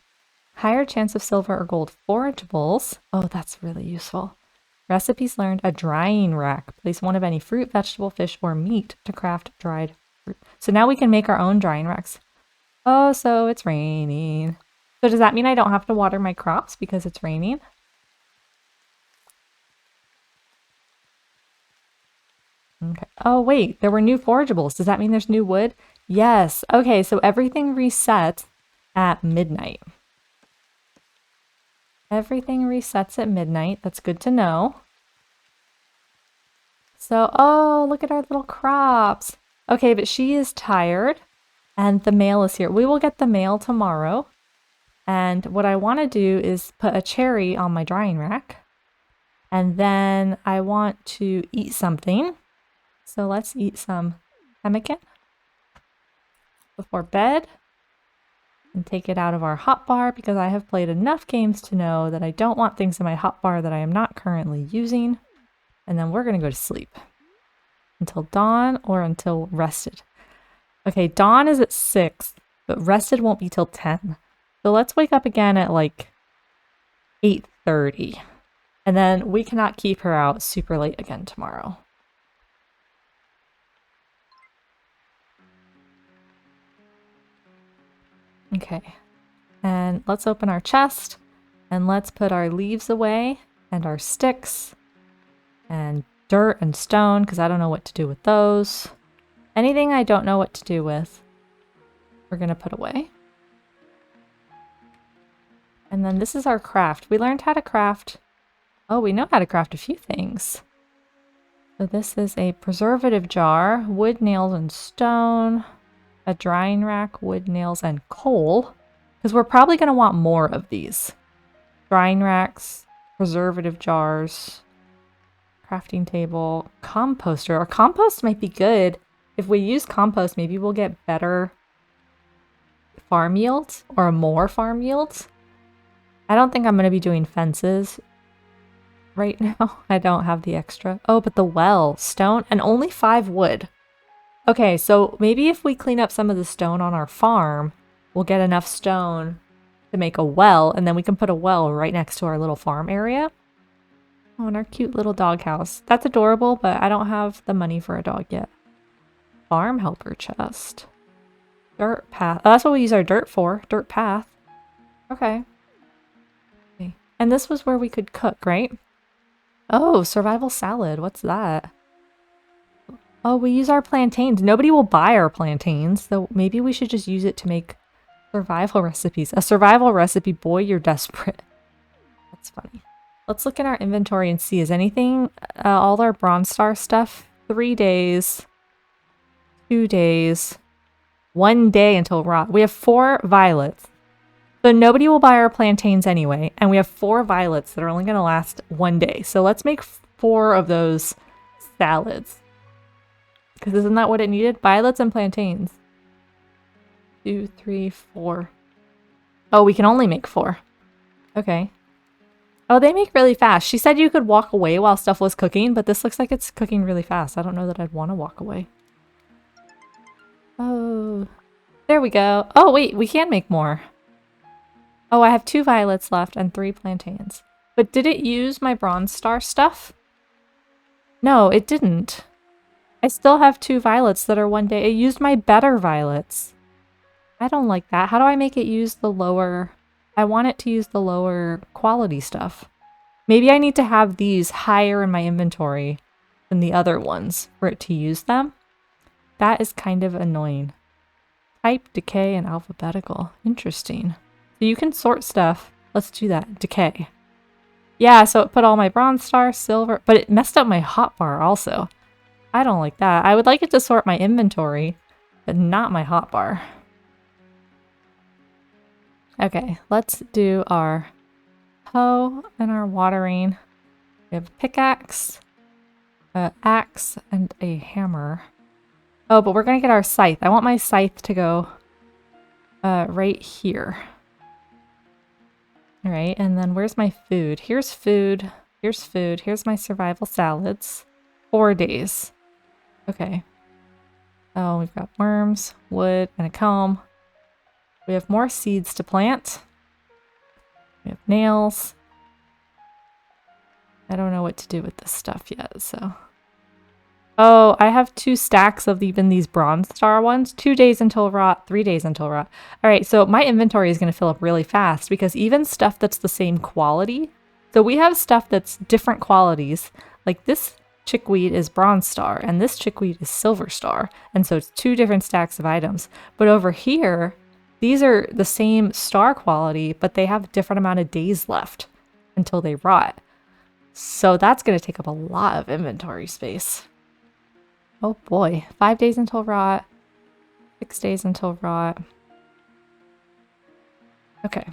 Higher chance of silver or gold forageables. Oh, that's really useful. Recipes learned. A drying rack. Place one of any fruit, vegetable, fish, or meat to craft dried fruit. So now we can make our own drying racks. Oh, so it's raining. So does that mean I don't have to water my crops because it's raining? Okay. Oh, wait, there were new forageables. Does that mean there's new wood? Yes. Okay, so everything resets at midnight. Everything resets at midnight. That's good to know. So, oh, look at our little crops. Okay, but she is tired and the mail is here. We will get the mail tomorrow. And what I want to do is put a cherry on my drying rack. And then I want to eat something. So let's eat some pemmican before bed and take it out of our hotbar because I have played enough games to know that I don't want things in my hotbar that I am not currently using. And then we're going to go to sleep until dawn or until rested. Okay, dawn is at 6, but rested won't be till 10. So let's wake up again at like 8:30. And then we cannot keep her out super late again tomorrow. Okay, and let's open our chest and let's put our leaves away and our sticks and dirt and stone because I don't know what to do with those. Anything I don't know what to do with, we're going to put away. And then this is our craft. We learned how to craft. Oh, we know how to craft a few things. So this is a preservative jar, wood, nails, and stone, a drying rack, wood, nails, and coal. Because we're probably going to want more of these. Drying racks, preservative jars, crafting table, composter. Our compost might be good. If we use compost, maybe we'll get better farm yields or more farm yields. I don't think I'm going to be doing fences right now. I don't have the extra. Oh, but the well, stone, and only 5 wood. Okay, so maybe if we clean up some of the stone on our farm, we'll get enough stone to make a well, and then we can put a well right next to our little farm area. Oh, and our cute little doghouse. That's adorable, but I don't have the money for a dog yet. Farm helper chest. Dirt path. Oh, that's what we use our dirt for. Dirt path. Okay. And this was where we could cook, right? Oh, survival salad. What's that? Oh, we use our plantains. Nobody will buy our plantains, so maybe we should just use it to make survival recipes. A survival recipe. Boy, you're desperate. That's funny. Let's look in our inventory and see. Is anything, all our Bronze Star stuff? 3 days. 2 days. 1 day until rot. We have 4 violets. So nobody will buy our plantains anyway, and we have 4 violets that are only going to last 1 day. So let's make 4 of those salads. Because isn't that what it needed? Violets and plantains. 2, 3, 4. Oh, we can only make 4. Okay. Oh, they make really fast. She said you could walk away while stuff was cooking, but this looks like it's cooking really fast. I don't know that I'd want to walk away. Oh, there we go. Oh, wait, we can make more. Oh, I have 2 violets left and 3 plantains. But did it use my Bronze Star stuff? No, it didn't. I still have 2 violets that are 1 day. It used my better violets. I don't like that. How do I make it use the lower... I want it to use the lower quality stuff. Maybe I need to have these higher in my inventory than the other ones for it to use them. That is kind of annoying. Type, decay, and alphabetical. Interesting. So you can sort stuff. Let's do that. Decay. Yeah, so it put all my Bronze Star, silver, but it messed up my hotbar also. I don't like that. I would like it to sort my inventory, but not my hotbar. Okay, let's do our hoe and our watering. We have a pickaxe, an axe, and a hammer. Oh, but we're gonna get our scythe. I want my scythe to go right here. All right, and then where's my food? Here's food. Here's food. Here's my survival salads. 4 days. Okay. Oh, we've got worms, wood, and a comb. We have more seeds to plant. We have nails. I don't know what to do with this stuff yet, so... Oh, I have 2 stacks of even these Bronze Star ones. 2 days until rot, 3 days until rot. All right, so my inventory is going to fill up really fast because even stuff that's the same quality. So we have stuff that's different qualities. Like this chickweed is Bronze Star and this chickweed is Silver Star. And so it's 2 different stacks of items. But over here, these are the same star quality, but they have a different amount of days left until they rot. So that's going to take up a lot of inventory space. Oh boy, 5 days until rot, 6 days until rot. Okay,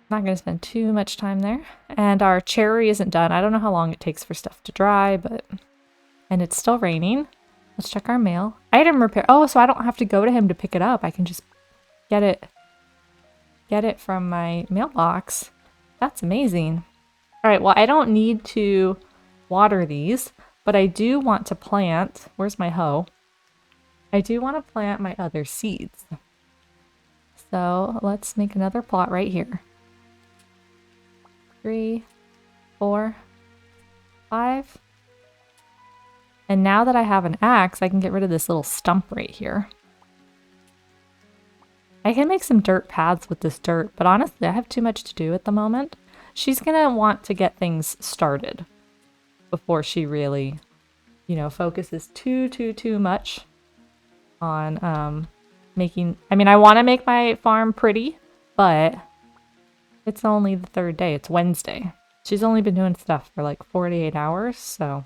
not gonna spend too much time there. And our cherry isn't done. I don't know how long it takes for stuff to dry, but... And it's still raining. Let's check our mail. Item repair. Oh, so I don't have to go to him to pick it up. I can just get it from my mailbox. That's amazing. All right, well, I don't need to water these. But I do want to plant, where's my hoe? I do want to plant my other seeds. So let's make another plot right here. 3, 4, 5. And now that I have an axe, I can get rid of this little stump right here. I can make some dirt paths with this dirt, but honestly, I have too much to do at the moment. She's gonna want to get things started before she really, you know, focuses too much on making... I mean, I want to make my farm pretty, but It's only the third day. It's Wednesday. She's only been doing stuff for like 48 hours, so...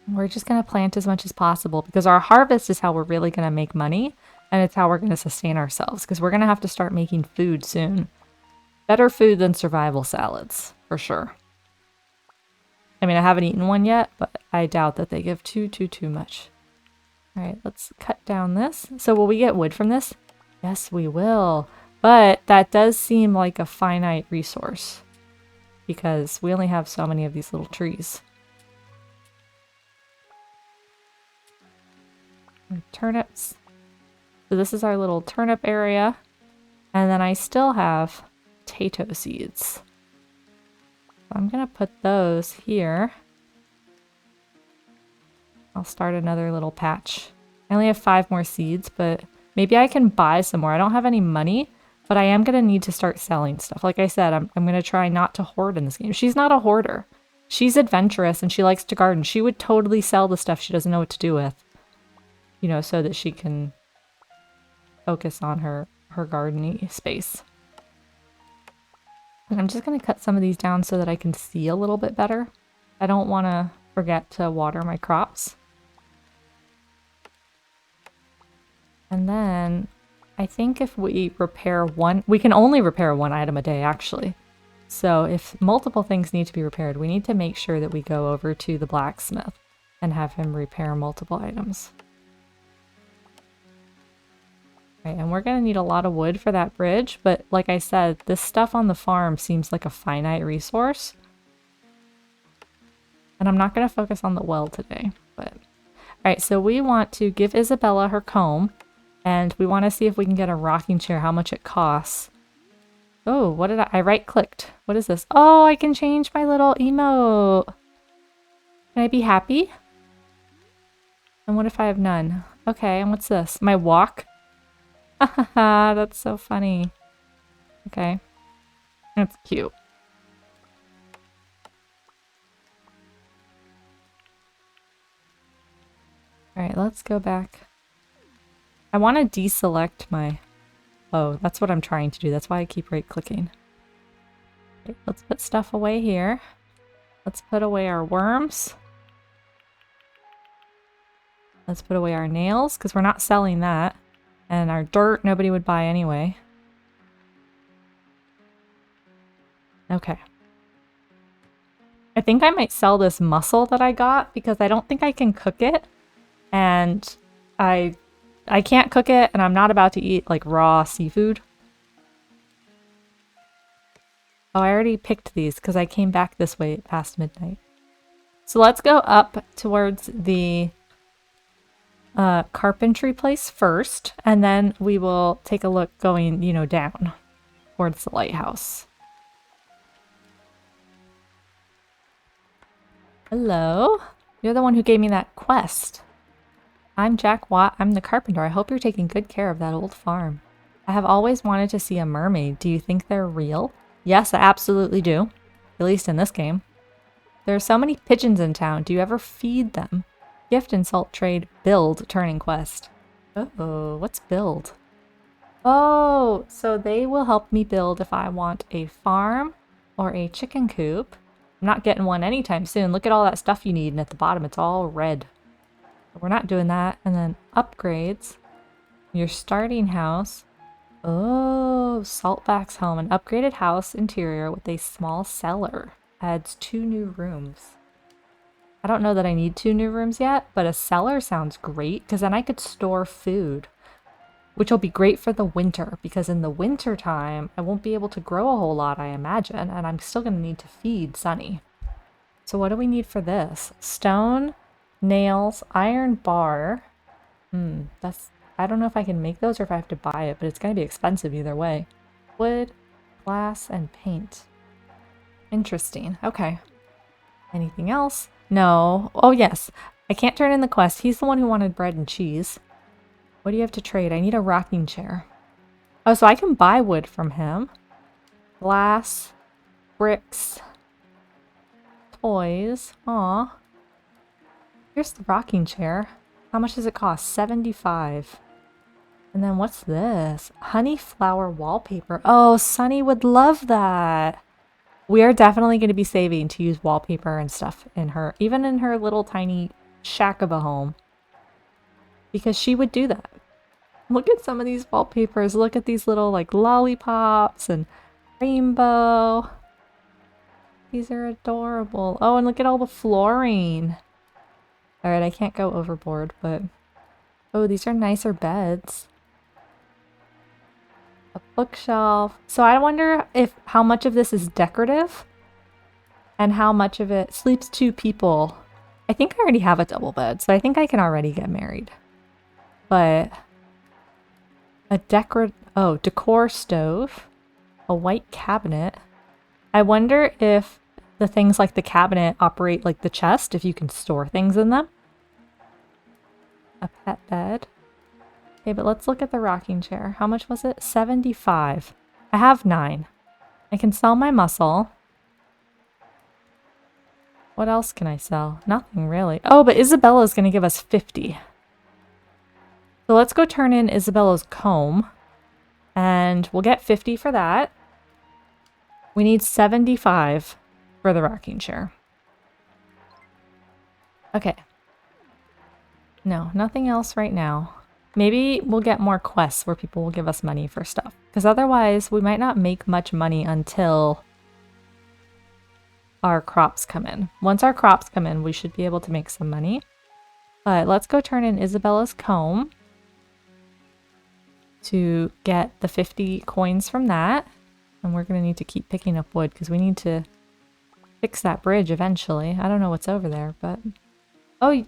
We're just going to plant as much as possible because our harvest is how we're really going to make money, and it's how we're going to sustain ourselves because we're going to have to start making food soon. Better food than survival salads, for sure. I mean, I haven't eaten one yet, but I doubt that they give too much. All right, let's cut down this. So will we get wood from this? Yes, we will. But that does seem like a finite resource because we only have so many of these little trees. And turnips. So this is our little turnip area. And then I still have potato seeds. I'm gonna put those here. I'll start another little patch. I only have 5 more seeds, but maybe I can buy some more. I don't have any money, but I am gonna need to start selling stuff. Like I said, I'm gonna try not to hoard in this game. She's not a hoarder. She's adventurous and she likes to garden. She would totally sell the stuff she doesn't know what to do with. You know, so that she can focus on her gardening space. And I'm just going to cut some of these down so that I can see a little bit better. I don't want to forget to water my crops. And then I think if we repair one, we can only repair 1 item a day actually. So if multiple things need to be repaired, we need to make sure that we go over to the blacksmith and have him repair multiple items. Right, and we're going to need a lot of wood for that bridge, but like I said, this stuff on the farm seems like a finite resource. And I'm not going to focus on the well today, but... Alright, so we want to give Isabella her comb, and we want to see if we can get a rocking chair, how much it costs. Oh, what did I right-clicked. What is this? Oh, I can change my little emote. Can I be happy? And what if I have none? Okay, and what's this? My walk? Haha, that's so funny. Okay. That's cute. Alright, let's go back. I want to deselect my... Oh, that's what I'm trying to do. That's why I keep right-clicking. Okay, let's put stuff away here. Let's put away our worms. Let's put away our nails, because we're not selling that. And our dirt, nobody would buy anyway. Okay. I think I might sell this mussel that I got because I don't think I can cook it. And I can't cook it and I'm not about to eat like raw seafood. Oh, I already picked these because I came back this way past midnight. So let's go up towards the carpentry place first, and then we will take a look going, you know, down towards the lighthouse. Hello? You're the one who gave me that quest. I'm Jack Watt. I'm the carpenter. I hope you're taking good care of that old farm. I have always wanted to see a mermaid. Do you think they're real? Yes, I absolutely do. At least in this game. There are so many pigeons in town. Do you ever feed them? Gift and salt trade. Build turning quest. Uh-oh, what's build? Oh, so they will help me build if I want a farm or a chicken coop. I'm not getting one anytime soon. Look at all that stuff you need, and at the bottom it's all red. We're not doing that. And then upgrades. Your starting house. Oh, Saltback's home. An upgraded house interior with a small cellar. Adds 2 new rooms. I don't know that I need 2 new rooms yet, but a cellar sounds great because then I could store food, which will be great for the winter because in the winter time, I won't be able to grow a whole lot, I imagine, and I'm still going to need to feed Sunny. So what do we need for this? Stone, nails, iron bar. I don't know if I can make those or if I have to buy it, but it's going to be expensive either way. Wood, glass, and paint. Interesting. Okay. Anything else? No. Oh, yes. I can't turn in the quest. He's the one who wanted bread and cheese. What do you have to trade? I need a rocking chair. Oh, so I can buy wood from him. Glass. Bricks. Toys. Aw. Here's the rocking chair. How much does it cost? $75. And then what's this? Honey flower wallpaper. Oh, Sunny would love that. We are definitely going to be saving to use wallpaper and stuff in her, even in her little tiny shack of a home. Because she would do that. Look at some of these wallpapers. Look at these little like lollipops and rainbow. These are adorable. Oh, and look at all the flooring. Alright, I can't go overboard, but... Oh, these are nicer beds. A bookshelf. So I wonder if how much of this is decorative and how much of it sleeps two people. I think I already have a double bed, so I think I can already get married. But a decor stove, a white cabinet. I wonder if the things like the cabinet operate like the chest, if you can store things in them. A pet bed. Okay, but let's look at the rocking chair. How much was it? 75. I have 9. I can sell my muscle. What else can I sell? Nothing really. Oh, but Isabella's going to give us 50. So let's go turn in Isabella's comb. And we'll get 50 for that. We need 75 for the rocking chair. Okay. No, nothing else right now. Maybe we'll get more quests where people will give us money for stuff. Because otherwise, we might not make much money until our crops come in. Once our crops come in, we should be able to make some money. But let's go turn in Isabella's comb to get the 50 coins from that. And we're going to need to keep picking up wood because we need to fix that bridge eventually. I don't know what's over there, but... Oh,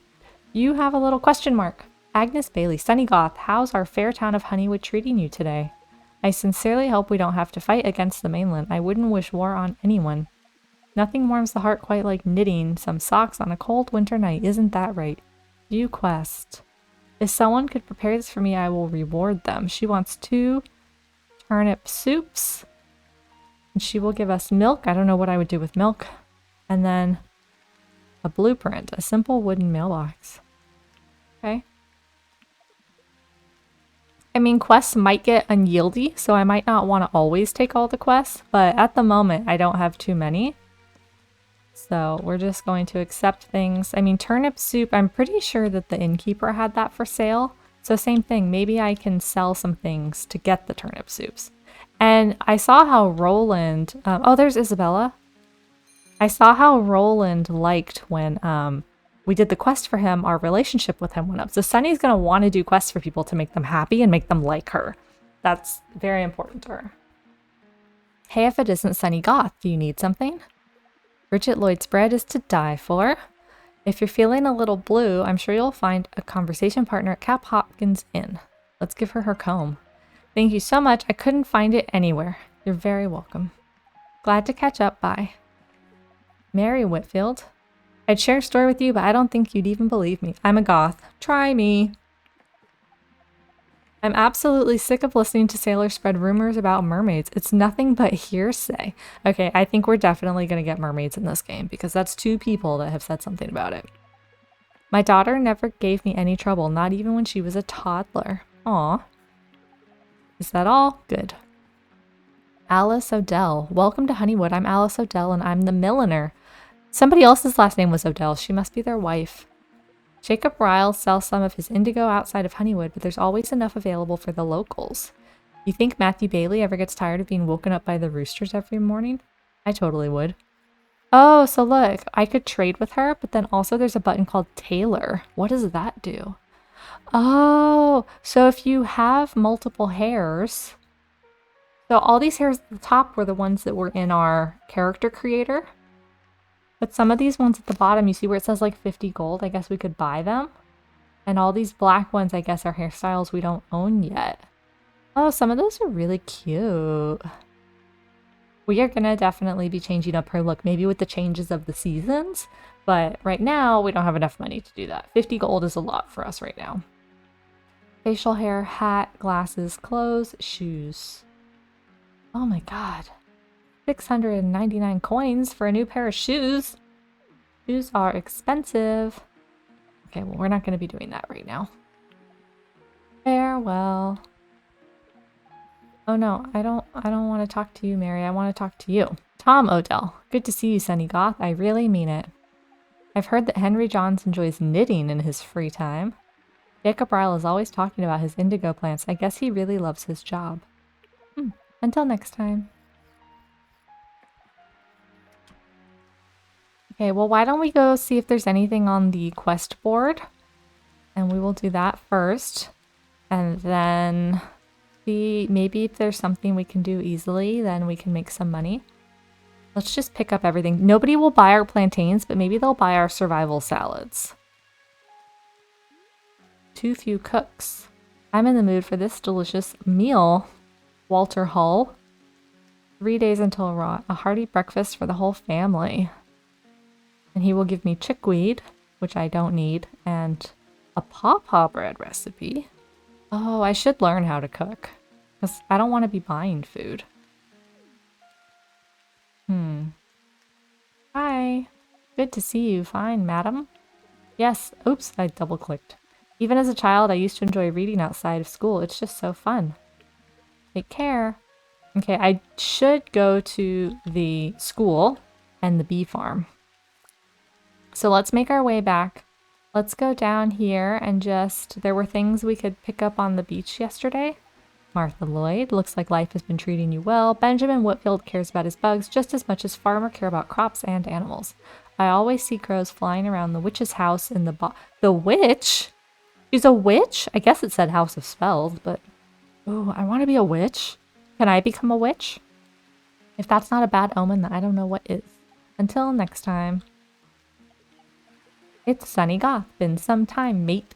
you have a little question mark. Agnes Bailey, Sunny Goth, how's our fair town of Honeywood treating you today? I sincerely hope we don't have to fight against the mainland. I wouldn't wish war on anyone. Nothing warms the heart quite like knitting some socks on a cold winter night, isn't that right? View quest. If someone could prepare this for me, I will reward them. She wants 2 turnip soups. And she will give us milk. I don't know what I would do with milk. And then a blueprint, a simple wooden mailbox. Okay. I mean, quests might get unyieldy, so I might not want to always take all the quests, but at the moment, I don't have too many. So we're just going to accept things. I mean, turnip soup, I'm pretty sure that the innkeeper had that for sale. So same thing, maybe I can sell some things to get the turnip soups. And I saw how Roland, oh, there's Isabella. I saw how Roland liked when we did the quest for him, our relationship with him went up. So Sunny's going to want to do quests for people to make them happy and make them like her. That's very important to her. Hey, if it isn't Sunny Goth, do you need something? Bridget Lloyd's bread is to die for. If you're feeling a little blue, I'm sure you'll find a conversation partner at Cap Hopkins Inn. Let's give her her comb. Thank you so much. I couldn't find it anywhere. You're very welcome. Glad to catch up. Bye. Mary Whitfield. I'd share a story with you, but I don't think you'd even believe me. I'm a goth. Try me. I'm absolutely sick of listening to sailors spread rumors about mermaids. It's nothing but hearsay. Okay, I think we're definitely going to get mermaids in this game because that's 2 people that have said something about it. My daughter never gave me any trouble, not even when she was a toddler. Aw. Is that all? Good. Alice Odell. Welcome to Honeywood. I'm Alice Odell and I'm the milliner. Somebody else's last name was Odell. She must be their wife. Jacob Ryle sells some of his indigo outside of Honeywood, but there's always enough available for the locals. You think Matthew Bailey ever gets tired of being woken up by the roosters every morning? I totally would. Oh, so look, I could trade with her, but then also there's a button called Tailor. What does that do? Oh, so if you have multiple hairs... So all these hairs at the top were the ones that were in our character creator. But some of these ones at the bottom, you see where it says like 50 gold, I guess we could buy them. And all these black ones, I guess, are hairstyles we don't own yet. Oh, some of those are really cute. We are going to definitely be changing up her look, maybe with the changes of the seasons. But right now, we don't have enough money to do that. 50 gold is a lot for us right now. Facial hair, hat, glasses, clothes, shoes. Oh my god. 699 coins for a new pair of shoes. Shoes are expensive. Okay, well, we're not going to be doing that right now. Farewell. Oh no, I don't want to talk to you, Mary. I want to talk to you. Tom Odell. Good to see you, Sunny Goth. I really mean it. I've heard that Henry Johns enjoys knitting in his free time. Jacob Ryle is always talking about his indigo plants. I guess he really loves his job. Until next time. Okay, well, why don't we go see if there's anything on the quest board? And we will do that first. And then see maybe if there's something we can do easily, then we can make some money. Let's just pick up everything. Nobody will buy our plantains, but maybe they'll buy our survival salads. Too few cooks. I'm in the mood for this delicious meal. Walter Hull. 3 days until rot. A hearty breakfast for the whole family. And he will give me chickweed, which I don't need, and a pawpaw bread recipe. Oh, I should learn how to cook, because I don't want to be buying food. Hi. Good to see you. Fine, madam. Yes. Oops, I double-clicked. Even as a child, I used to enjoy reading outside of school. It's just so fun. Take care. Okay, I should go to the school and the bee farm. So let's make our way back. Let's go down here and just... There were things we could pick up on the beach yesterday. Martha Lloyd, looks like life has been treating you well. Benjamin Whitfield cares about his bugs just as much as farmer care about crops and animals. I always see crows flying around the witch's house in the The witch? She's a witch? I guess it said House of Spells, but... Oh, I want to be a witch. Can I become a witch? If that's not a bad omen, then I don't know what is. Until next time. It's Sunny Goth. Been some time, mate.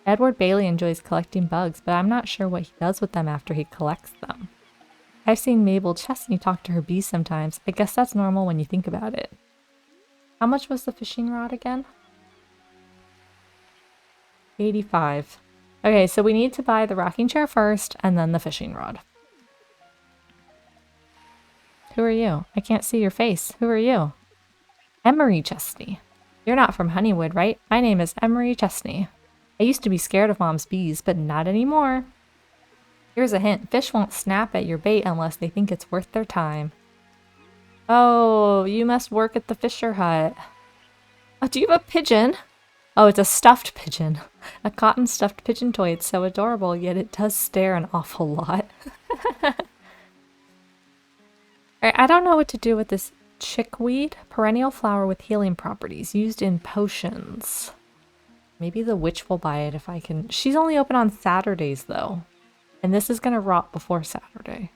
Edward Bailey enjoys collecting bugs, but I'm not sure what he does with them after he collects them. I've seen Mabel Chesney talk to her bees sometimes. I guess that's normal when you think about it. How much was the fishing rod again? 85. Okay, so we need to buy the rocking chair first, and then the fishing rod. Who are you? I can't see your face. Who are you? Emery Chesney. You're not from Honeywood, right? My name is Emery Chesney. I used to be scared of Mom's bees, but not anymore. Here's a hint. Fish won't snap at your bait unless they think it's worth their time. Oh, you must work at the Fisher Hut. Oh, do you have a pigeon? Oh, it's a stuffed pigeon. A cotton stuffed pigeon toy. It's so adorable, yet it does stare an awful lot. Alright, I don't know what to do with this chickweed. Perennial flower with healing properties, used in potions. Maybe the witch will buy it if I can. She's only open on Saturdays, though. And this is going to rot before Saturday.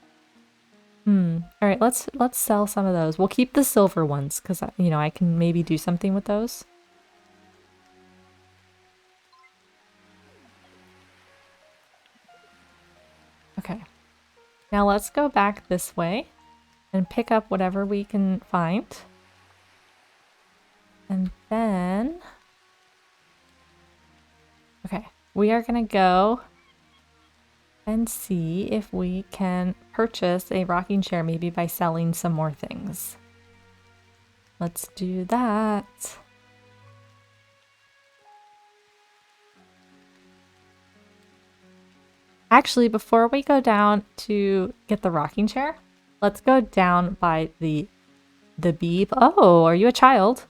Alright, let's sell some of those. We'll keep the silver ones, because, you know, I can maybe do something with those. Okay. Now let's go back this way and pick up whatever we can find. And then... Okay, we are going to go and see if we can purchase a rocking chair, maybe by selling some more things. Let's do that. Actually, before we go down to get the rocking chair, let's go down by the bee. Oh, are you a child?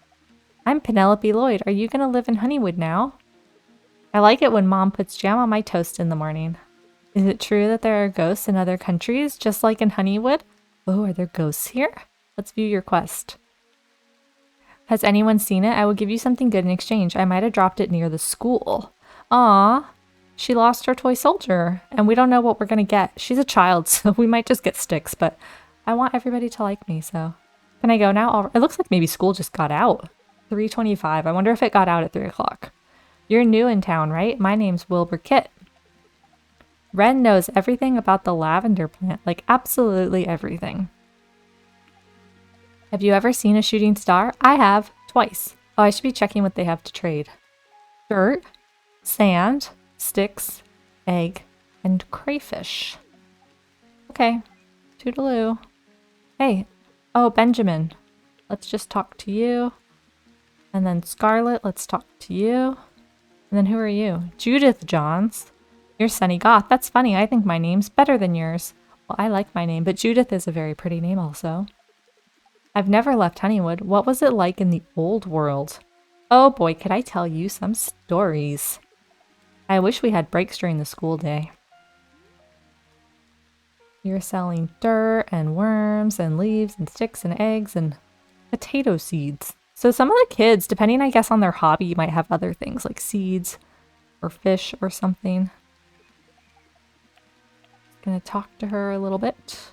I'm Penelope Lloyd. Are you going to live in Honeywood now? I like it when Mom puts jam on my toast in the morning. Is it true that there are ghosts in other countries, just like in Honeywood? Oh, are there ghosts here? Let's view your quest. Has anyone seen it? I will give you something good in exchange. I might have dropped it near the school. Aw, she lost her toy soldier, and we don't know what we're gonna get. She's a child, so we might just get sticks, but I want everybody to like me, so... Can I go now? It looks like maybe school just got out. 3:25. I wonder if it got out at 3 o'clock. You're new in town, right? My name's Wilbur Kit. Ren knows everything about the lavender plant, like absolutely everything. Have you ever seen a shooting star? I have, twice. Oh, I should be checking what they have to trade. Dirt, sand, sticks, egg, and crayfish. Okay, toodaloo. Hey, oh, Benjamin. Let's just talk to you. And then Scarlet, let's talk to you. And then who are you? Judith Johns. You're Sunny Goth. That's funny. I think my name's better than yours. Well, I like my name, but Judith is a very pretty name also. I've never left Honeywood. What was it like in the old world? Oh boy, could I tell you some stories. I wish we had breaks during the school day. You're selling dirt and worms and leaves and sticks and eggs and potato seeds. So some of the kids, depending I guess on their hobby, might have other things like seeds or fish or something. Gonna talk to her a little bit.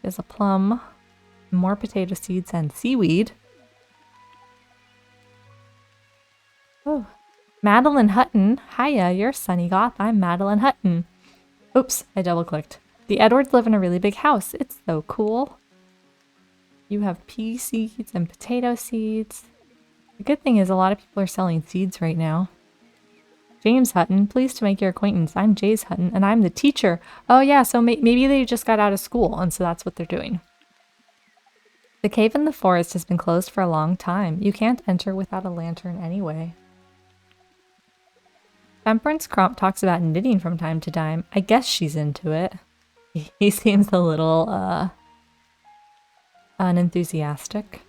There's a plum, more potato seeds and seaweed. Oh, Madeline Hutton. Hiya, you're Sunny Goth. I'm Madeline Hutton. Oops, I double clicked. The Edwards live in a really big house. It's so cool. You have pea seeds and potato seeds. The good thing is a lot of people are selling seeds right now. James Hutton, pleased to make your acquaintance. I'm Jays Hutton, and I'm the teacher. Oh yeah, so maybe they just got out of school, and so that's what they're doing. The cave in the forest has been closed for a long time. You can't enter without a lantern anyway. Temperance Crump talks about knitting from time to time. I guess she's into it. He seems a little, unenthusiastic.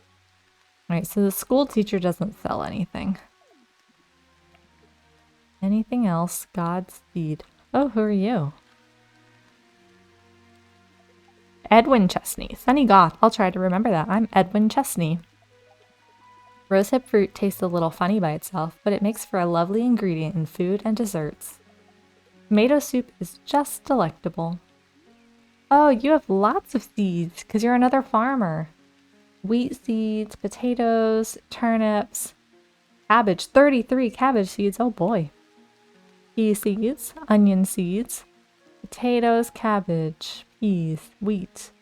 Alright, so the school teacher doesn't sell anything. Anything else? Godspeed. Oh, who are you? Edwin Chesney. Sunny Goth. I'll try to remember that. I'm Edwin Chesney. Rosehip fruit tastes a little funny by itself, but it makes for a lovely ingredient in food and desserts. Tomato soup is just delectable. Oh, you have lots of seeds, because you're another farmer. Wheat seeds, potatoes, turnips, cabbage. 33 cabbage seeds. Oh boy. Pea seeds, onion seeds, potatoes, cabbage, peas, wheat,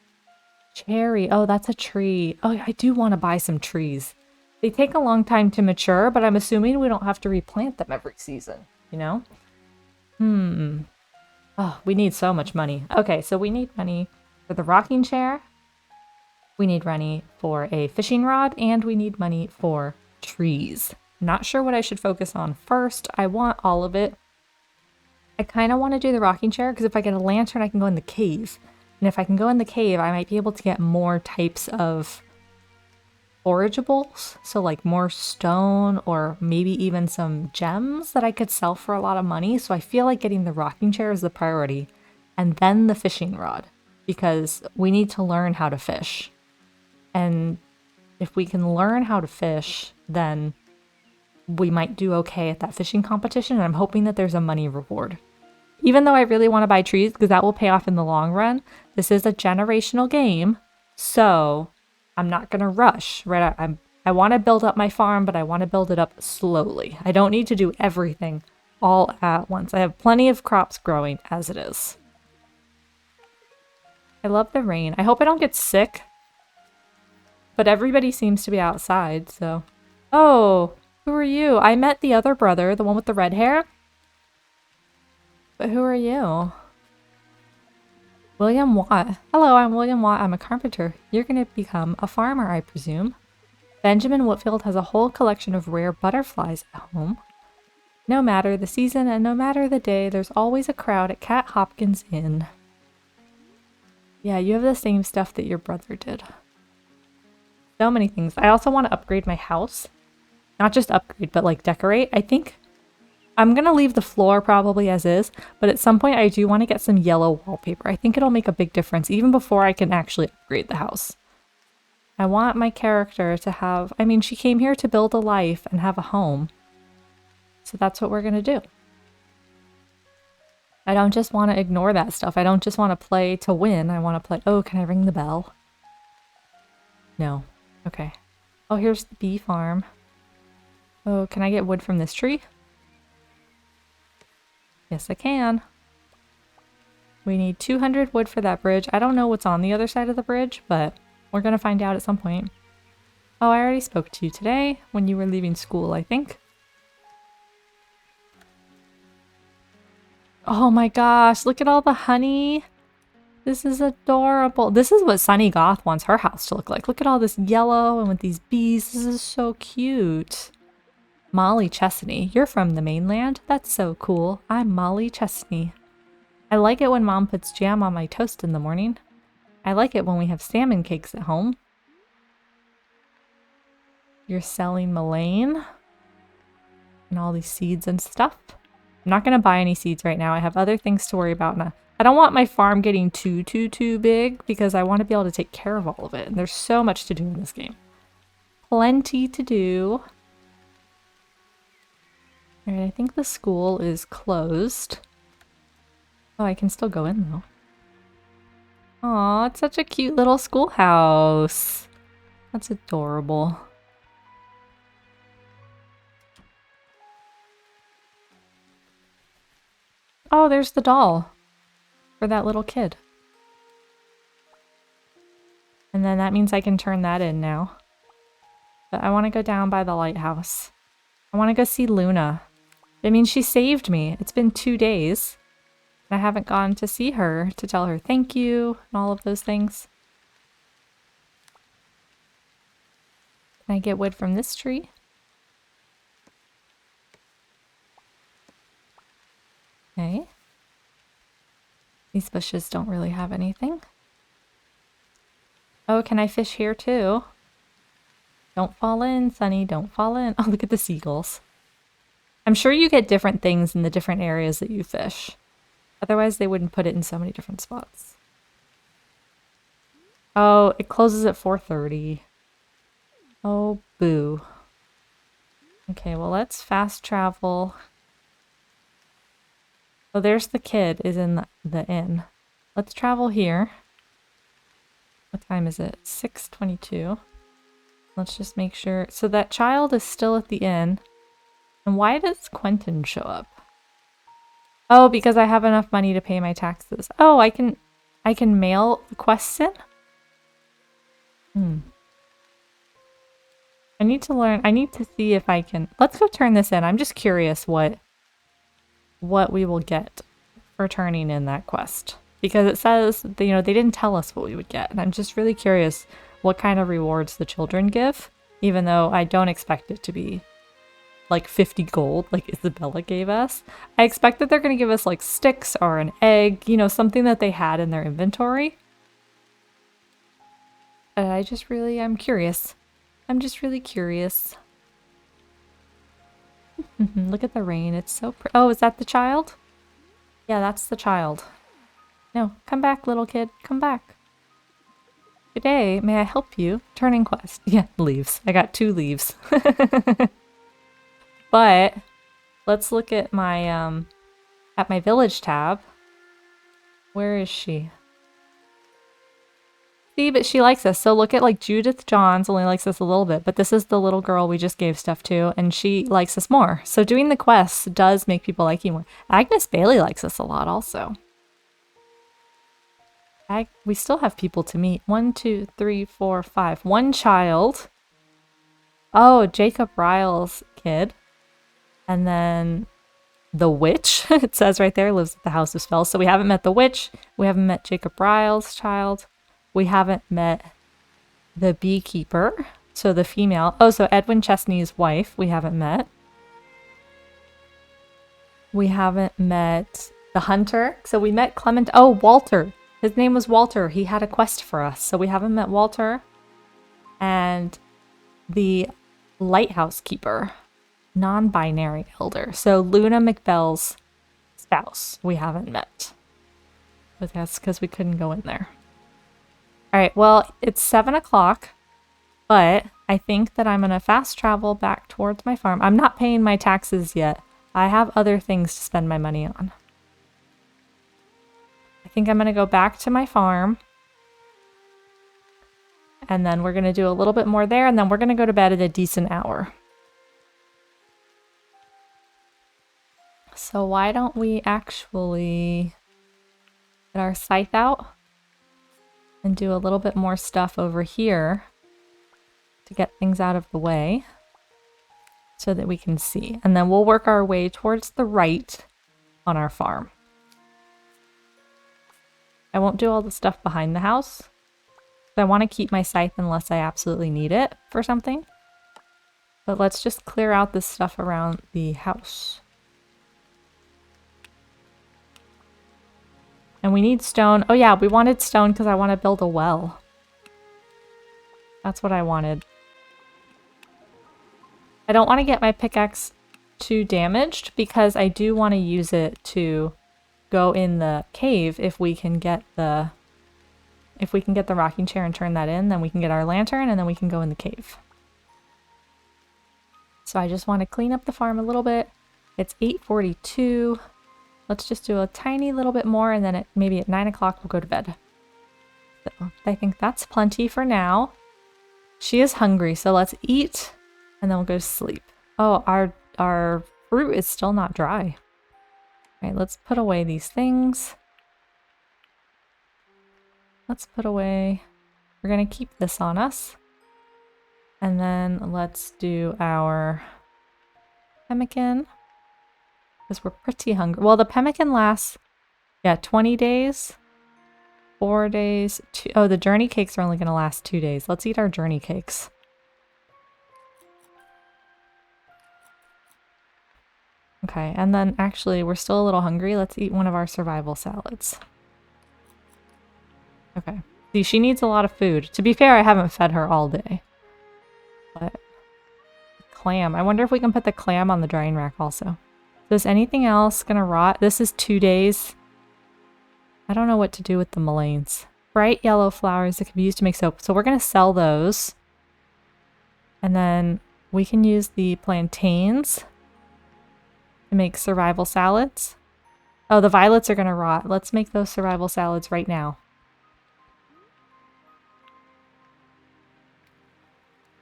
cherry. Oh, that's a tree. Oh, I do want to buy some trees. They take a long time to mature, but I'm assuming we don't have to replant them every season, you know? Oh, we need so much money. Okay, so we need money for the rocking chair. We need money for a fishing rod, and we need money for trees. Not sure what I should focus on first. I want all of it. I kind of want to do the rocking chair because if I get a lantern, I can go in the cave. And if I can go in the cave, I might be able to get more types of forageables. So like more stone or maybe even some gems that I could sell for a lot of money. So I feel like getting the rocking chair is the priority. And then the fishing rod because we need to learn how to fish. And if we can learn how to fish, then we might do okay at that fishing competition. And I'm hoping that there's a money reward. Even though I really want to buy trees because that will pay off in the long run, this is a generational game, so I'm not going to rush, right? I want to build up my farm, but I want to build it up slowly. I don't need to do everything all at once. I have plenty of crops growing as it is. I love the rain. I hope I don't get sick, but everybody seems to be outside, so... Oh, who are you? I met the other brother, the one with the red hair. But who are you? William Watt. Hello, I'm William Watt. I'm a carpenter. You're going to become a farmer, I presume. Benjamin Whitfield has a whole collection of rare butterflies at home. No matter the season and no matter the day, there's always a crowd at Cat Hopkins Inn. Yeah, you have the same stuff that your brother did. So many things. I also want to upgrade my house. Not just upgrade, but like decorate. I think I'm going to leave the floor probably as is, but at some point I do want to get some yellow wallpaper. I think it'll make a big difference even before I can actually upgrade the house. I want my character to have, I mean, she came here to build a life and have a home. So that's what we're going to do. I don't just want to ignore that stuff. I don't just want to play to win. I want to play, oh, can I ring the bell? No. Okay. Oh, here's the bee farm. Oh, can I get wood from this tree? Yes, I can. We need 200 wood for that bridge. I don't know what's on the other side of the bridge, but we're going to find out at some point. Oh, I already spoke to you today when you were leaving school, I think. Oh my gosh, look at all the honey. This is adorable. This is what Sunny Goth wants her house to look like. Look at all this yellow and with these bees. This is so cute. Molly Chesney. You're from the mainland? That's so cool. I'm Molly Chesney. I like it when Mom puts jam on my toast in the morning. I like it when we have salmon cakes at home. You're selling mullein and all these seeds and stuff. I'm not going to buy any seeds right now. I have other things to worry about now. I don't want my farm getting too big because I want to be able to take care of all of it. And there's so much to do in this game. Plenty to do. All right, I think the school is closed. Oh, I can still go in though. Aw, it's such a cute little schoolhouse. That's adorable. Oh, there's the doll for that little kid. And then that means I can turn that in now. But I want to go down by the lighthouse. I want to go see Luna. I mean, she saved me. It's been 2 days. And I haven't gone to see her to tell her thank you and all of those things. Can I get wood from this tree? Okay. These bushes don't really have anything. Oh, can I fish here too? Don't fall in, Sunny, don't fall in. Oh, look at the seagulls. I'm sure you get different things in the different areas that you fish. Otherwise, they wouldn't put it in so many different spots. Oh, it closes at 4:30. Oh, boo. Okay, well, let's fast travel. Oh, there's the kid is in the inn. Let's travel here. What time is it? 6:22. Let's just make sure. So that child is still at the inn. And why does Quentin show up? Oh, because I have enough money to pay my taxes. Oh, I can mail the quests in? I need to learn. I need to see if I can. Let's go turn this in. I'm just curious what we will get for turning in that quest. Because it says, you know, they didn't tell us what we would get. And I'm just really curious what kind of rewards the children give. Even though I don't expect it to be like 50 gold like Isabella gave us. I expect that they're going to give us like sticks or an egg, you know, something that they had in their inventory. I'm curious. I'm just really curious. Look at the rain. It's so pretty. Oh, is that the child? Yeah, that's the child. No, come back, little kid. Come back. Good day. May I help you? Turning quest. Yeah, leaves. I got 2 leaves. But let's look at my village tab. Where is she? See, but she likes us. So look at like Judith Johns only likes us a little bit, but this is the little girl we just gave stuff to, and she likes us more. So doing the quests does make people like you more. Agnes Bailey likes us a lot also. We still have people to meet. 1, 2, 3, 4, 5. 1 child. Oh, Jacob Ryle's kid. And then the witch, it says right there, lives at the House of Spells. So we haven't met the witch. We haven't met Jacob Ryle's child. We haven't met the beekeeper. So the female. Oh, so Edwin Chesney's wife we haven't met. We haven't met the hunter. So we met Clement. Oh, Walter. His name was Walter. He had a quest for us. So we haven't met Walter. And the lighthouse keeper. Non-binary elder. So Luna McBell's spouse we haven't met. But that's because we couldn't go in there. Alright, well, it's 7 o'clock. But I think that I'm going to fast travel back towards my farm. I'm not paying my taxes yet. I have other things to spend my money on. I think I'm going to go back to my farm. And then we're going to do a little bit more there. And then we're going to go to bed at a decent hour. So why don't we actually get our scythe out and do a little bit more stuff over here to get things out of the way so that we can see. And then we'll work our way towards the right on our farm. I won't do all the stuff behind the house. I want to keep my scythe unless I absolutely need it for something. But let's just clear out this stuff around the house. And we need stone. Oh yeah, we wanted stone because I want to build a well. That's what I wanted. I don't want to get my pickaxe too damaged because I do want to use it to go in the cave if we can get the rocking chair and turn that in, then we can get our lantern and then we can go in the cave. So I just want to clean up the farm a little bit. It's 8:42. Let's just do a tiny little bit more and then maybe at 9 o'clock we'll go to bed. So I think that's plenty for now. She is hungry, so let's eat and then we'll go to sleep. Oh, our fruit is still not dry. All right, let's put away these things. Let's put away, we're gonna keep this on us. And then let's do our pemmican. Because we're pretty hungry. Well, the pemmican lasts, yeah, 20 days. 4 days. Oh, the journey cakes are only gonna last 2 days. Let's eat our journey cakes. Okay, and then actually we're still a little hungry. Let's eat one of our survival salads. Okay. See, she needs a lot of food. To be fair, I haven't fed her all day. But clam. I wonder if we can put the clam on the drying rack also. Is anything else gonna rot? This is 2 days. I don't know what to do with the mulleins. Bright yellow flowers that can be used to make soap. So we're gonna sell those. And then we can use the plantains to make survival salads. Oh, the violets are gonna rot. Let's make those survival salads right now.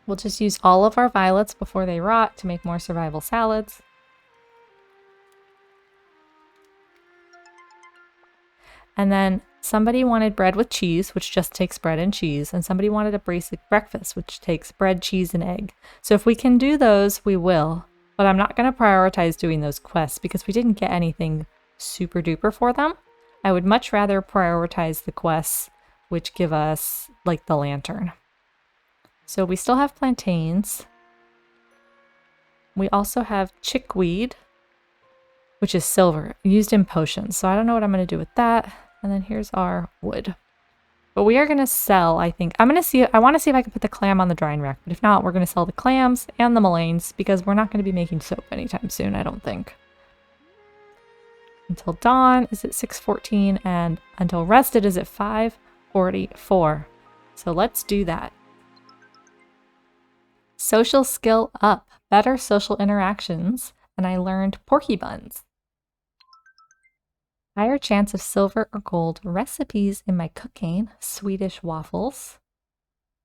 We'll just use all of our violets before they rot to make more survival salads. And then somebody wanted bread with cheese, which just takes bread and cheese. And somebody wanted a basic breakfast, which takes bread, cheese, and egg. So if we can do those, we will. But I'm not going to prioritize doing those quests because we didn't get anything super duper for them. I would much rather prioritize the quests, which give us, like, the lantern. So we still have plantains. We also have chickweed, which is silver, used in potions. So I don't know what I'm going to do with that. And then here's our wood. But we are going to sell, I think. I want to see if I can put the clam on the drying rack. But if not, we're going to sell the clams and the mulleins because we're not going to be making soap anytime soon, I don't think. Until dawn is at 6:14 and until rested is at 5:44. So let's do that. Social skill up, better social interactions, and I learned porky buns. Higher chance of silver or gold, recipes in my cooking, Swedish waffles.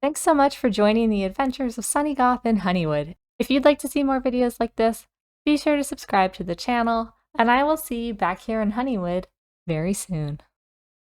Thanks so much for joining the adventures of Sunny Goth in Honeywood. If you'd like to see more videos like this, be sure to subscribe to the channel, and I will see you back here in Honeywood very soon.